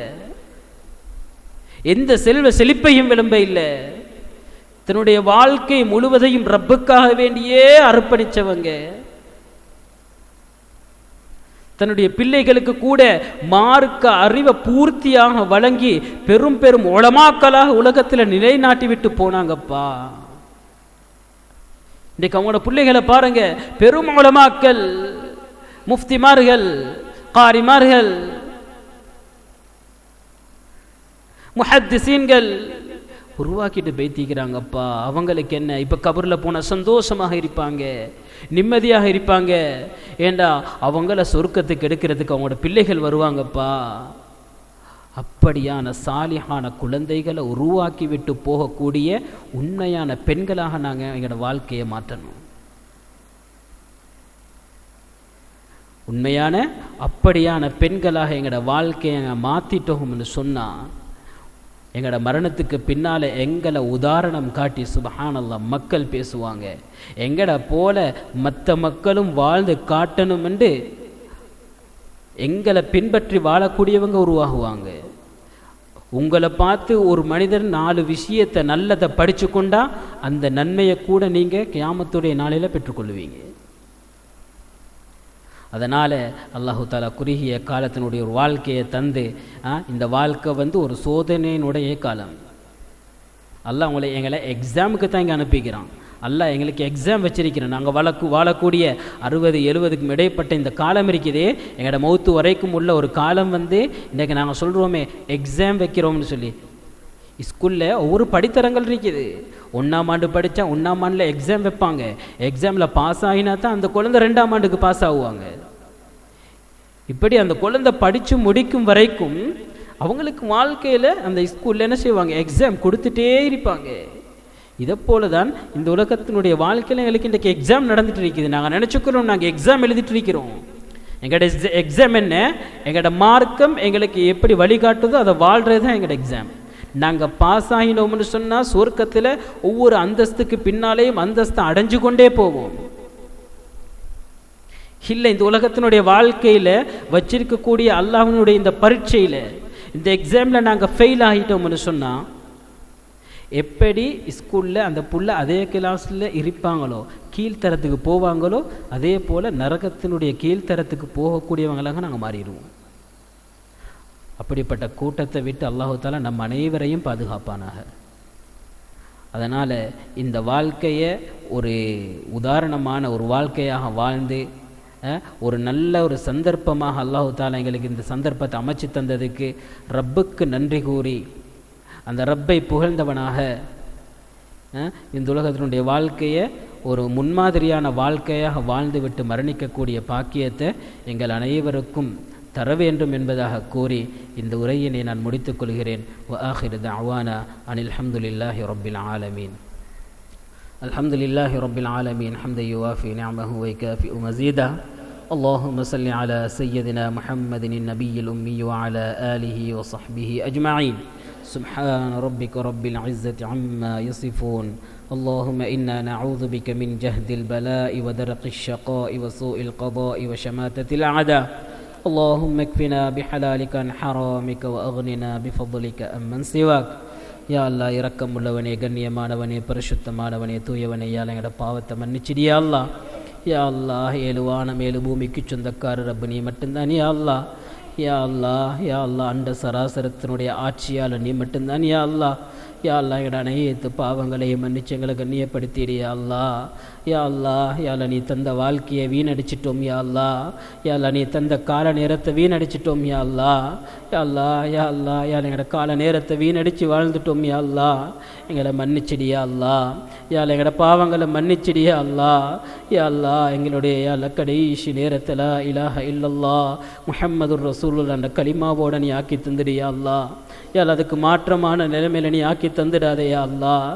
எந்த செல்வ செழிப்பையும் விரும்ப இல்லை, தன்னுடைய வாழ்க்கை முழுவதையும் ரப்புக்காக வேண்டியே அர்ப்பணிச்சவங்க, தன்னுடைய பிள்ளைகளுக்கு கூட மார்க்க அறிவை பூர்த்தியாக வழங்கி பெரும் பெரும் உலமாக்களாக உலகத்தில் நிலைநாட்டி விட்டு போனாங்கப்பா. இன்றைக்கு அவங்களோட பிள்ளைகளை பாருங்க, பெரும் உலமாக்கள், முஃப்திமார்கள், காரிமார்கள், முஹத்திஸீன்கள் உருவாக்கிட்டு பேத்திக்கிறாங்கப்பா. அவங்களுக்கு என்ன, இப்போ கபரில் போன சந்தோஷமாக இருப்பாங்க, நிம்மதியாக இருப்பாங்க. ஏண்டா அவங்கள சொர்க்கத்துக்கு எடுக்கிறதுக்கு அவங்களோட பிள்ளைகள் வருவாங்கப்பா. அப்படியான சாலிஹான குழந்தைகளை உருவாக்கி விட்டு போகக்கூடிய உண்மையான பெண்களாக நாங்கள் எங்களோட வாழ்க்கையை மாற்றணும். உண்மையான அப்படியான பெண்களாக எங்களோட வாழ்க்கையை மாற்றிட்டோம்னு சொன்னால், எங்களோட மரணத்துக்கு பின்னால் எங்களை உதாரணம் காட்டி சுப்ஹானல்லாஹ் மக்கள் பேசுவாங்க. எங்கட போல மற்ற மக்களும் வாழ்ந்து காட்டணும் என்று எங்களை பின்பற்றி வாழக்கூடியவங்க உருவாகுவாங்க. உங்களை பார்த்து ஒரு மனிதர் 4 விஷயத்தை நல்லதை படித்து கொண்டா அந்த நன்மையை கூட நீங்கள் கியாமத்துடைய நாளையில் பெற்றுக்கொள்வீங்க. அதனால் அல்லாஹு தாலா குறுகிய காலத்தினுடைய ஒரு வாழ்க்கையை தந்து, இந்த வாழ்க்கை ஒரு சோதனையினுடைய காலம். அல்லாஹ் எங்களை எக்ஸாமுக்கு தான் இங்கே அனுப்பிக்கிறான். அல்லாஹ் எங்களுக்கு எக்ஸாம் வச்சிருக்கிறோம். நாங்கள் வாழக்கூடிய 60-70க்கும் இடைப்பட்ட இந்த காலம் இருக்குதே, எங்களோட மௌத்து வரைக்கும் உள்ள ஒரு காலம் இன்றைக்கு நாங்கள் சொல்கிறோமே எக்ஸாம் வைக்கிறோம்னு சொல்லி. ஸ்கூலில் ஒவ்வொரு படித்தரங்கள் இருக்குது. 1ஆம் ஆண்டு படித்தா 1ஆம் ஆண்டில் எக்ஸாம் வைப்பாங்க. எக்ஸாமில் பாஸ் ஆகினா தான் அந்த குழந்தை 2ஆம் ஆண்டுக்கு பாஸ் ஆகுவாங்க. இப்படி அந்த குழந்தை படித்து முடிக்கும் வரைக்கும் அவங்களுக்கு வாழ்க்கையில் அந்த ஸ்கூலில் என்ன செய்வாங்க, எக்ஸாம் கொடுத்துட்டே இருப்பாங்க. இதை போல தான் இந்த உலகத்தினுடைய வாழ்க்கையில் எங்களுக்கு இன்றைக்கு எக்ஸாம் நடந்துட்டு இருக்குது. நாங்கள் நினச்சிக்கிறோம் நாங்கள் எக்ஸாம் எழுதிட்டு இருக்கிறோம். எங்களோட எக்ஸாம் என்ன, எங்களோட மார்க்கம் எங்களுக்கு எப்படி வழிகாட்டுதோ அதை வாழ்கிறது தான் எங்களோட எக்ஸாம். நாங்கள் பாஸ் ஆகினோம்னு சொன்னால் சொர்க்கத்தில் ஒவ்வொரு அந்தஸ்துக்கு பின்னாலேயும் அந்தஸ்தை அடைஞ்சு கொண்டே போவோம். இல்லை, இந்த உலகத்தினுடைய வாழ்க்கையில் வச்சிருக்கக்கூடிய அல்லாஹ்வினுடைய இந்த பரீட்சையில், இந்த எக்ஸாமில் நாங்கள் ஃபெயில் ஆகிட்டோம்னு சொன்னால், எப்படி ஸ்கூலில் அந்த புள்ள அதே கிளாஸில் இருப்பாங்களோ, கீழ்த்தரத்துக்கு போவாங்களோ, அதே போல் நரகத்தினுடைய கீழ்த்தரத்துக்கு போகக்கூடியவங்களாக நாங்கள் மாறிடுவோம். அப்படிப்பட்ட கூட்டத்தை விட்டு அல்லாஹு தஆலா நம் அனைவரையும் பாதுகாப்பானாக. அதனால் இந்த வாழ்க்கையை ஒரு உதாரணமான ஒரு வாழ்க்கையாக வாழ்ந்து ஒரு நல்ல ஒரு சந்தர்ப்பமாக அல்லாஹு தஆலா எங்களுக்கு இந்த சந்தர்ப்பத்தை அமைச்சு தந்ததுக்கு ரப்புக்கு நன்றி கூறி, அந்த ரப்பை புகழ்ந்தவனாக இந்த உலகத்தினுடைய வாழ்க்கையை ஒரு முன்மாதிரியான வாழ்க்கையாக வாழ்ந்துவிட்டு மரணிக்கக்கூடிய பாக்கியத்தை எங்கள் அனைவருக்கும் தர வேண்டும் என்பதாக கூறி இந்த உரையினை நான் முடித்துக் கொள்கிறேன். வஆகிரு தஅவானா அனில் ஹம்துலில்லாஹி ரப்பில் ஆலமீன். அல்ஹம்துலில்லாஹி ரப்பில் ஆலமீன் ஹம்தன் யுவாஃபி நிஅமஹு வ யுகாஃபிஉ மஸீதா. اللهم صل على سيدنا محمد النبي الأمي وعلى آله وصحبه أجمعين. سبحان ربك رب العزة عما يصفون. اللهم إنا نعوذ بك من جهد البلاء ودرق الشقاء وسوء القضاء وشماتة الأعداء. اللهم اكفنا بحلالك عن حرامك وأغننا بفضلك أمن سواك. யா அல்லாஹ், இரக்கமுள்ளவனே, கண்ணியமானவனே, பரிசுத்தமானவனே, தூயவனே, யாழ் எங்கட பாவத்தை மன்னிச்சிடு யா அல்லாஹ். யா அல்லாஹ், ஏழு வானம் ஏழு பூமிக்கு சொந்தக்காரர் ரப்பு நீ மட்டும்தான் யா அல்லாஹ். யா அல்லாஹ், யா அல்லாஹ், அண்ட சராசரத்தினுடைய ஆட்சியாளர் நீ மட்டும்தான் யா அல்லாஹ். யா அல்லாஹ், எங்கட அனைத்து பாவங்களையும் மன்னிச்சு எங்களை கண்ணியப்படுத்திடு யா அல்லாஹ். யா அல்லாஹ், யா அல்லாஹ், நீ தந்த வாழ்க்கையை வீணடிச்சிட்டோம் யா அல்லாஹ். யா அல்லாஹ், நீ தந்த கால நேரத்தை வீணடிச்சிட்டோம் யா அல்லாஹ். யா அல்லாஹ், யா அல்லாஹ், யா எங்கட கால நேரத்தை வீணடிச்சு வாழ்ந்துட்டோம் யா அல்லாஹ். எங்களை மன்னிச்சிடு யா அல்லாஹ். யா அல்லாஹ், எங்கட பாவங்களை மன்னிச்சிடு யா அல்லாஹ். யா அல்லாஹ், எங்களுடைய யா அல்லாஹ் கடைசி நேரத்தில் இலாஹ இல்லல்லாஹ் முஹம்மதுர் ரசூலுல்லாஹ் என்ற கலிமாவோட நீ ஆக்கி தந்துடு யா அல்லாஹ். யா அல்லாஹ், அதுக்கு மாற்றமான நிலைமையில நீ ஆக்கி தந்துடாதே யா அல்லாஹ்.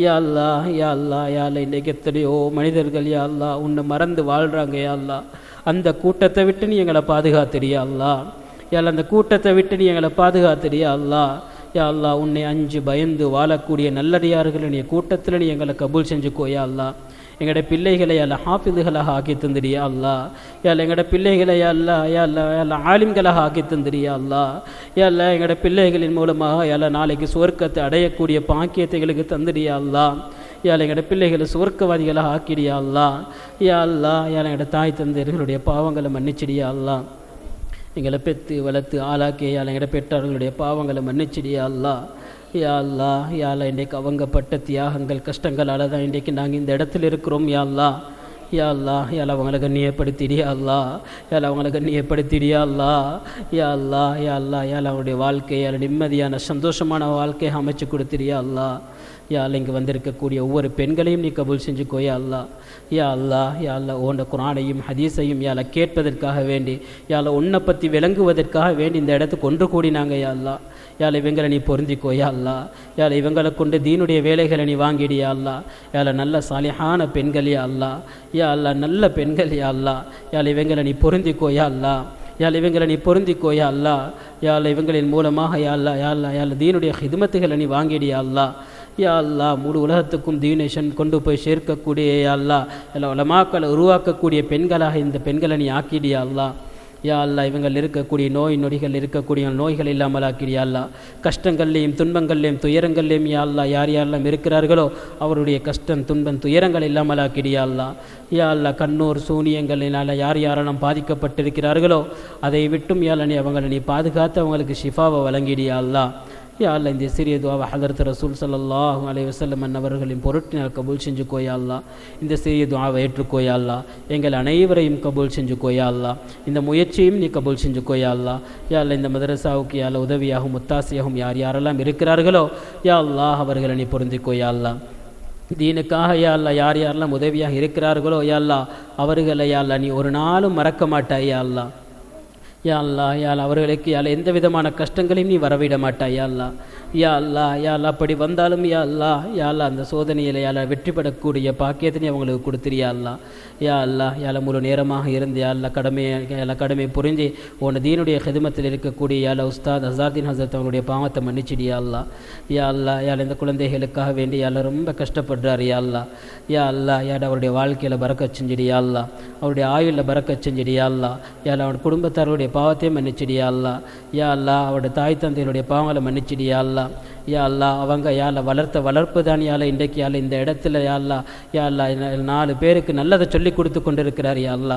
யா அல்லாஹ், யா அல்லாஹ், யா அல்லாஹ், இன்றைக்கு எத்தனையோ மனிதர்கள் யா அல்லாஹ் உன்னை மறந்து வாழ்கிறாங்க யா அல்லாஹ். அந்த கூட்டத்தை விட்டு நீ எங்களை பாதுகாத்துடியா அல்லாஹ். யா அல்லாஹ், அந்த கூட்டத்தை விட்டு நீ எங்களை பாதுகாத்துடியா அல்லாஹ். யா அல்லாஹ், உன்னை அஞ்சு பயந்து வாழக்கூடிய நல்லடியார்கள் நீ கூட்டத்தில் நீ எங்களை கபூல் செஞ்சுக்கோயா அல்லாஹ். எங்களோட பிள்ளைகளை அல்ல ஹாஃபிதுகளாக ஆக்கி தந்துடியா அல்லாஹ். யா அல்லாஹ், எங்களோட பிள்ளைகளை யா அல்லாஹ், யா அல்லாஹ், யா அல்லாஹ், ஆலிம்களாக ஆக்கி தந்துடியா அல்லாஹ். யா அல்லாஹ், எங்களோட பிள்ளைகளின் மூலமாக யா அல்லாஹ் நாளைக்கு சுவர்க்கத்தை அடையக்கூடிய பாக்கியத்தை எங்களுக்கு தந்துடியா அல்லாஹ். யா அல்லாஹ், எங்களோட பிள்ளைகளை சுவர்க்கவாதிகளாக ஆக்கிடியா அல்லாஹ். யா அல்லாஹ், யா அல்லாஹ், எங்களோட தாய் தந்தையர்களுடைய பாவங்களை மன்னிச்சிடியா அல்லாஹ். எங்களை பெற்று வளர்த்து ஆளாக்கிய யா அல்லாஹ், எங்களோட பெற்றார்களுடைய பாவங்களை மன்னிச்சிடியா அல்லாஹ். யா அல்லாஹ், யா அல்லாஹ், இன்றைக்கு அவங்க பட்ட தியாகங்கள் கஷ்டங்களால் தான் இன்றைக்கு நாங்கள் இந்த இடத்துல இருக்கிறோம் யா அல்லாஹ். யா அல்லாஹ், யா அல்லாஹ், அவங்களை கண்ணியப்படுத்திடியா அல்லாஹ். யா அல்லாஹ், அவங்களை கண்ணியப்படுத்திடியா அல்லாஹ். யா அல்லாஹ், யா அல்லாஹ், யா அல்லாஹ், அவங்களுடைய வாழ்க்கையை நிம்மதியான சந்தோஷமான வாழ்க்கையை அமைச்சு கொடுத்துறியா அல்லாஹ். யா அல்லாஹ், இங்கே வந்திருக்கக்கூடிய ஒவ்வொரு பெண்களையும் நீ கபூல் செஞ்சுக்கோயா அல்லாஹ். யா அல்லாஹ், யா அல்லாஹ், ஓண்ட குர்ஆனையும் ஹதீஸையும் யா அல்லாஹ் கேட்பதற்காக வேண்டி, யா அல்லாஹ், உன்னை பற்றி விளங்குவதற்காக வேண்டி இந்த இடத்துக்கு ஒன்று கூடினாங்க யா அல்லாஹ். யா அல்லாஹ், இவங்களை நீ பொருந்திக்கோயா அல்லாஹ். யா அல்லாஹ், இவங்களை கொண்டு தீனுடைய வேலைகளை நீ வாங்கிடியா அல்லாஹ். யா அல்லாஹ், நல்ல சாலிஹான பெண்கள் யா அல்லாஹ். யா அல்லாஹ், நல்ல பெண்கள் யா அல்லாஹ். யா அல்லாஹ், இவங்களை நீ பொருந்திக்கோயா அல்லாஹ். யா அல்லாஹ், இவங்களை நீ பொருந்திக்கோயா அல்லாஹ். யா அல்லாஹ், இவங்களின் மூலமாக யா அல்லாஹ், யா அல்லாஹ், யா அல்லாஹ், தீனுடைய ஹிதுமத்துகளை நீ வாங்கிடியா அல்லாஹ். யா அல்லாஹ், முழு உலகத்துக்கும் தீனேஷன் கொண்டு போய் சேர்க்கக்கூடிய யா அல்லாஹ், எல்லா உலமாக்களை உருவாக்கக்கூடிய பெண்களாக இந்த பெண்களை நீ ஆக்கிடியா அல்லாஹ். யா அல்லாஹ், இவங்கள் இருக்கக்கூடிய நோய் நொடிகள் இருக்கக்கூடிய நோய்கள் இல்லாமல் ஆக்கிடியா அல்லாஹ். கஷ்டங்கள்லேயும் துன்பங்கள்லேயும் துயரங்கள்லேயும் யா அல்லாஹ், யார் யாரெல்லாம் இருக்கிறார்களோ அவருடைய கஷ்டம் துன்பம் துயரங்கள் இல்லாமல் ஆக்கிடியா அல்லாஹ். யா அல்லாஹ், கண்ணூர் சூனியங்களினால் யார் யாரெல்லாம் பாதிக்கப்பட்டிருக்கிறார்களோ அதை விட்டும் யா அல்லாஹ், நீ அவங்களை நீ பாதுகாத்து அவங்களுக்கு ஷிஃபாவை வழங்கிடியா அல்லாஹ். யா அல்லாஹ், இந்த சிறிய துவாவை ஹதரத் ரசூல் ஸல்லல்லாஹு அலைஹி வஸல்லம் அன்னவர்களின் பொருட்டினால் கபூல் செஞ்சுக்கோயா அல்லாஹ். இந்த சிறிய துவாவை ஏற்றுக்கோயா அல்லாஹ். எங்கள் அனைவரையும் கபூல் செஞ்சுக்கோயா அல்லாஹ். இந்த முயற்சியும் நீ கபூல் செஞ்சுக்கோயா அல்லாஹ். யா அல்லாஹ், இந்த மதரசாவுக்கு யா அல்லாஹ் உதவியாகவும் முத்தாசியாகவும் யார் யாரெல்லாம் இருக்கிறார்களோ யா அல்லாஹ் அவர்களை நீ பொருந்திக்கோயா அல்லாஹ். தீனுக்காக யா அல்லாஹ் யார் யாரெல்லாம் உதவியாக இருக்கிறார்களோ யா அல்லாஹ் அவர்களை யா அல்லாஹ் நீ ஒரு நாளும் மறக்க மாட்டாய் யா அல்லாஹ். யா அல்லா யா அல்லா அவர்களுக்கு யா அல்லா எந்த விதமான கஷ்டங்களையும் நீ வரவிட மாட்டாய் யா அல்லா யா அல்லா யா அல்லா அப்படி வந்தாலும் யா அல்லா யா அல்லா அந்த சோதனையில் யா அல்லா வெற்றி பெறக்கூடிய பாக்கியத்தை நீ அவங்களுக்கு கொடுத்துறியா அல்லா யா அல்லா யா அல்லா முழு நேரமாக இருந்து யா அல்லா கடமை புரிஞ்சு உன் தீனுடைய ஹிதமத்தில் இருக்கக்கூடிய யா அல்லா உஸ்தாத் அசாதீன் ஹசரத் அவங்களுடைய பாவத்தை மன்னிச்சிடியா அல்லா யா அல்லா யா இந்த குழந்தைகளுக்காக வேண்டி யா அல்லா ரொம்ப கஷ்டப்படுறாரு யா அல்லா யா அல்லா யா அவருடைய வாழ்க்கையில் பறக்கச் செஞ்சிடியா அல்லா அவருடைய ஆயுளில் பறக்கச் செஞ்சிடியா அல்லா யா அவன் குடும்பத்தாருடைய பாவத்தையும் மன்னிச்சிடியா அல்லா யா அல்லா அவருடைய தாய் தந்தையுடைய பாவங்களை மன்னிச்சிடியா அல்லா யா அல்லா அவங்க யா அல்லா வளர்த்த வளர்ப்பு தான் யால இன்றைக்கு யால இந்த இடத்துல யா அல்லா 4 பேருக்கு நல்லதை சொல்லி கொடுத்து கொண்டிருக்கிறார் யா அல்லா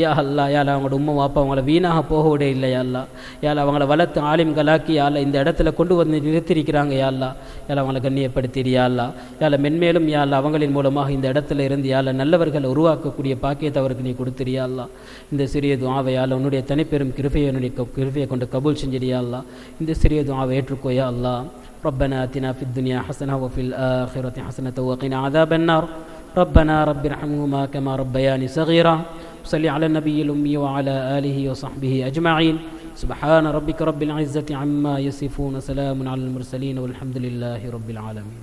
யா அல்லா யால அவங்களோட உம்மா வாப்பா அவங்கள வீணாக போக விட இல்லை யா அல்லா யால அவங்கள வளர்த்து ஆலிம்களாக்கி யால இந்த இடத்துல கொண்டு வந்து நிறுத்திருக்கிறாங்க யா அல்லா யால அவங்கள கண்ணியப்படுத்திடு யா அல்லா யால மென்மேலும் யா அல்லா அவங்களின் மூலமாக இந்த இடத்துல இருந்து யால நல்லவர்களை உருவாக்கக்கூடிய பாக்கியத்தை அவருக்கு நீ கொடுத்துறியா அல்லா இந்த சிறிய துஆவை யால உன்னுடைய தனிப்பெரும் கிருபையை கொண்டு கபூல் செஞ்சிடியா அல்லா இந்த சிறிய துஆவை ஏற்றுக்கோயா அல்லா ربنا آتنا في الدنيا حسنة وفي الآخرة حسنة وقنا عذاب النار ربنا رب ارحمهما كما ربياني صغيرا صل على النبي الأمي وعلى آله وصحبه أجمعين سبحان ربك رب العزة عما يصفون سلام على المرسلين والحمد لله رب العالمين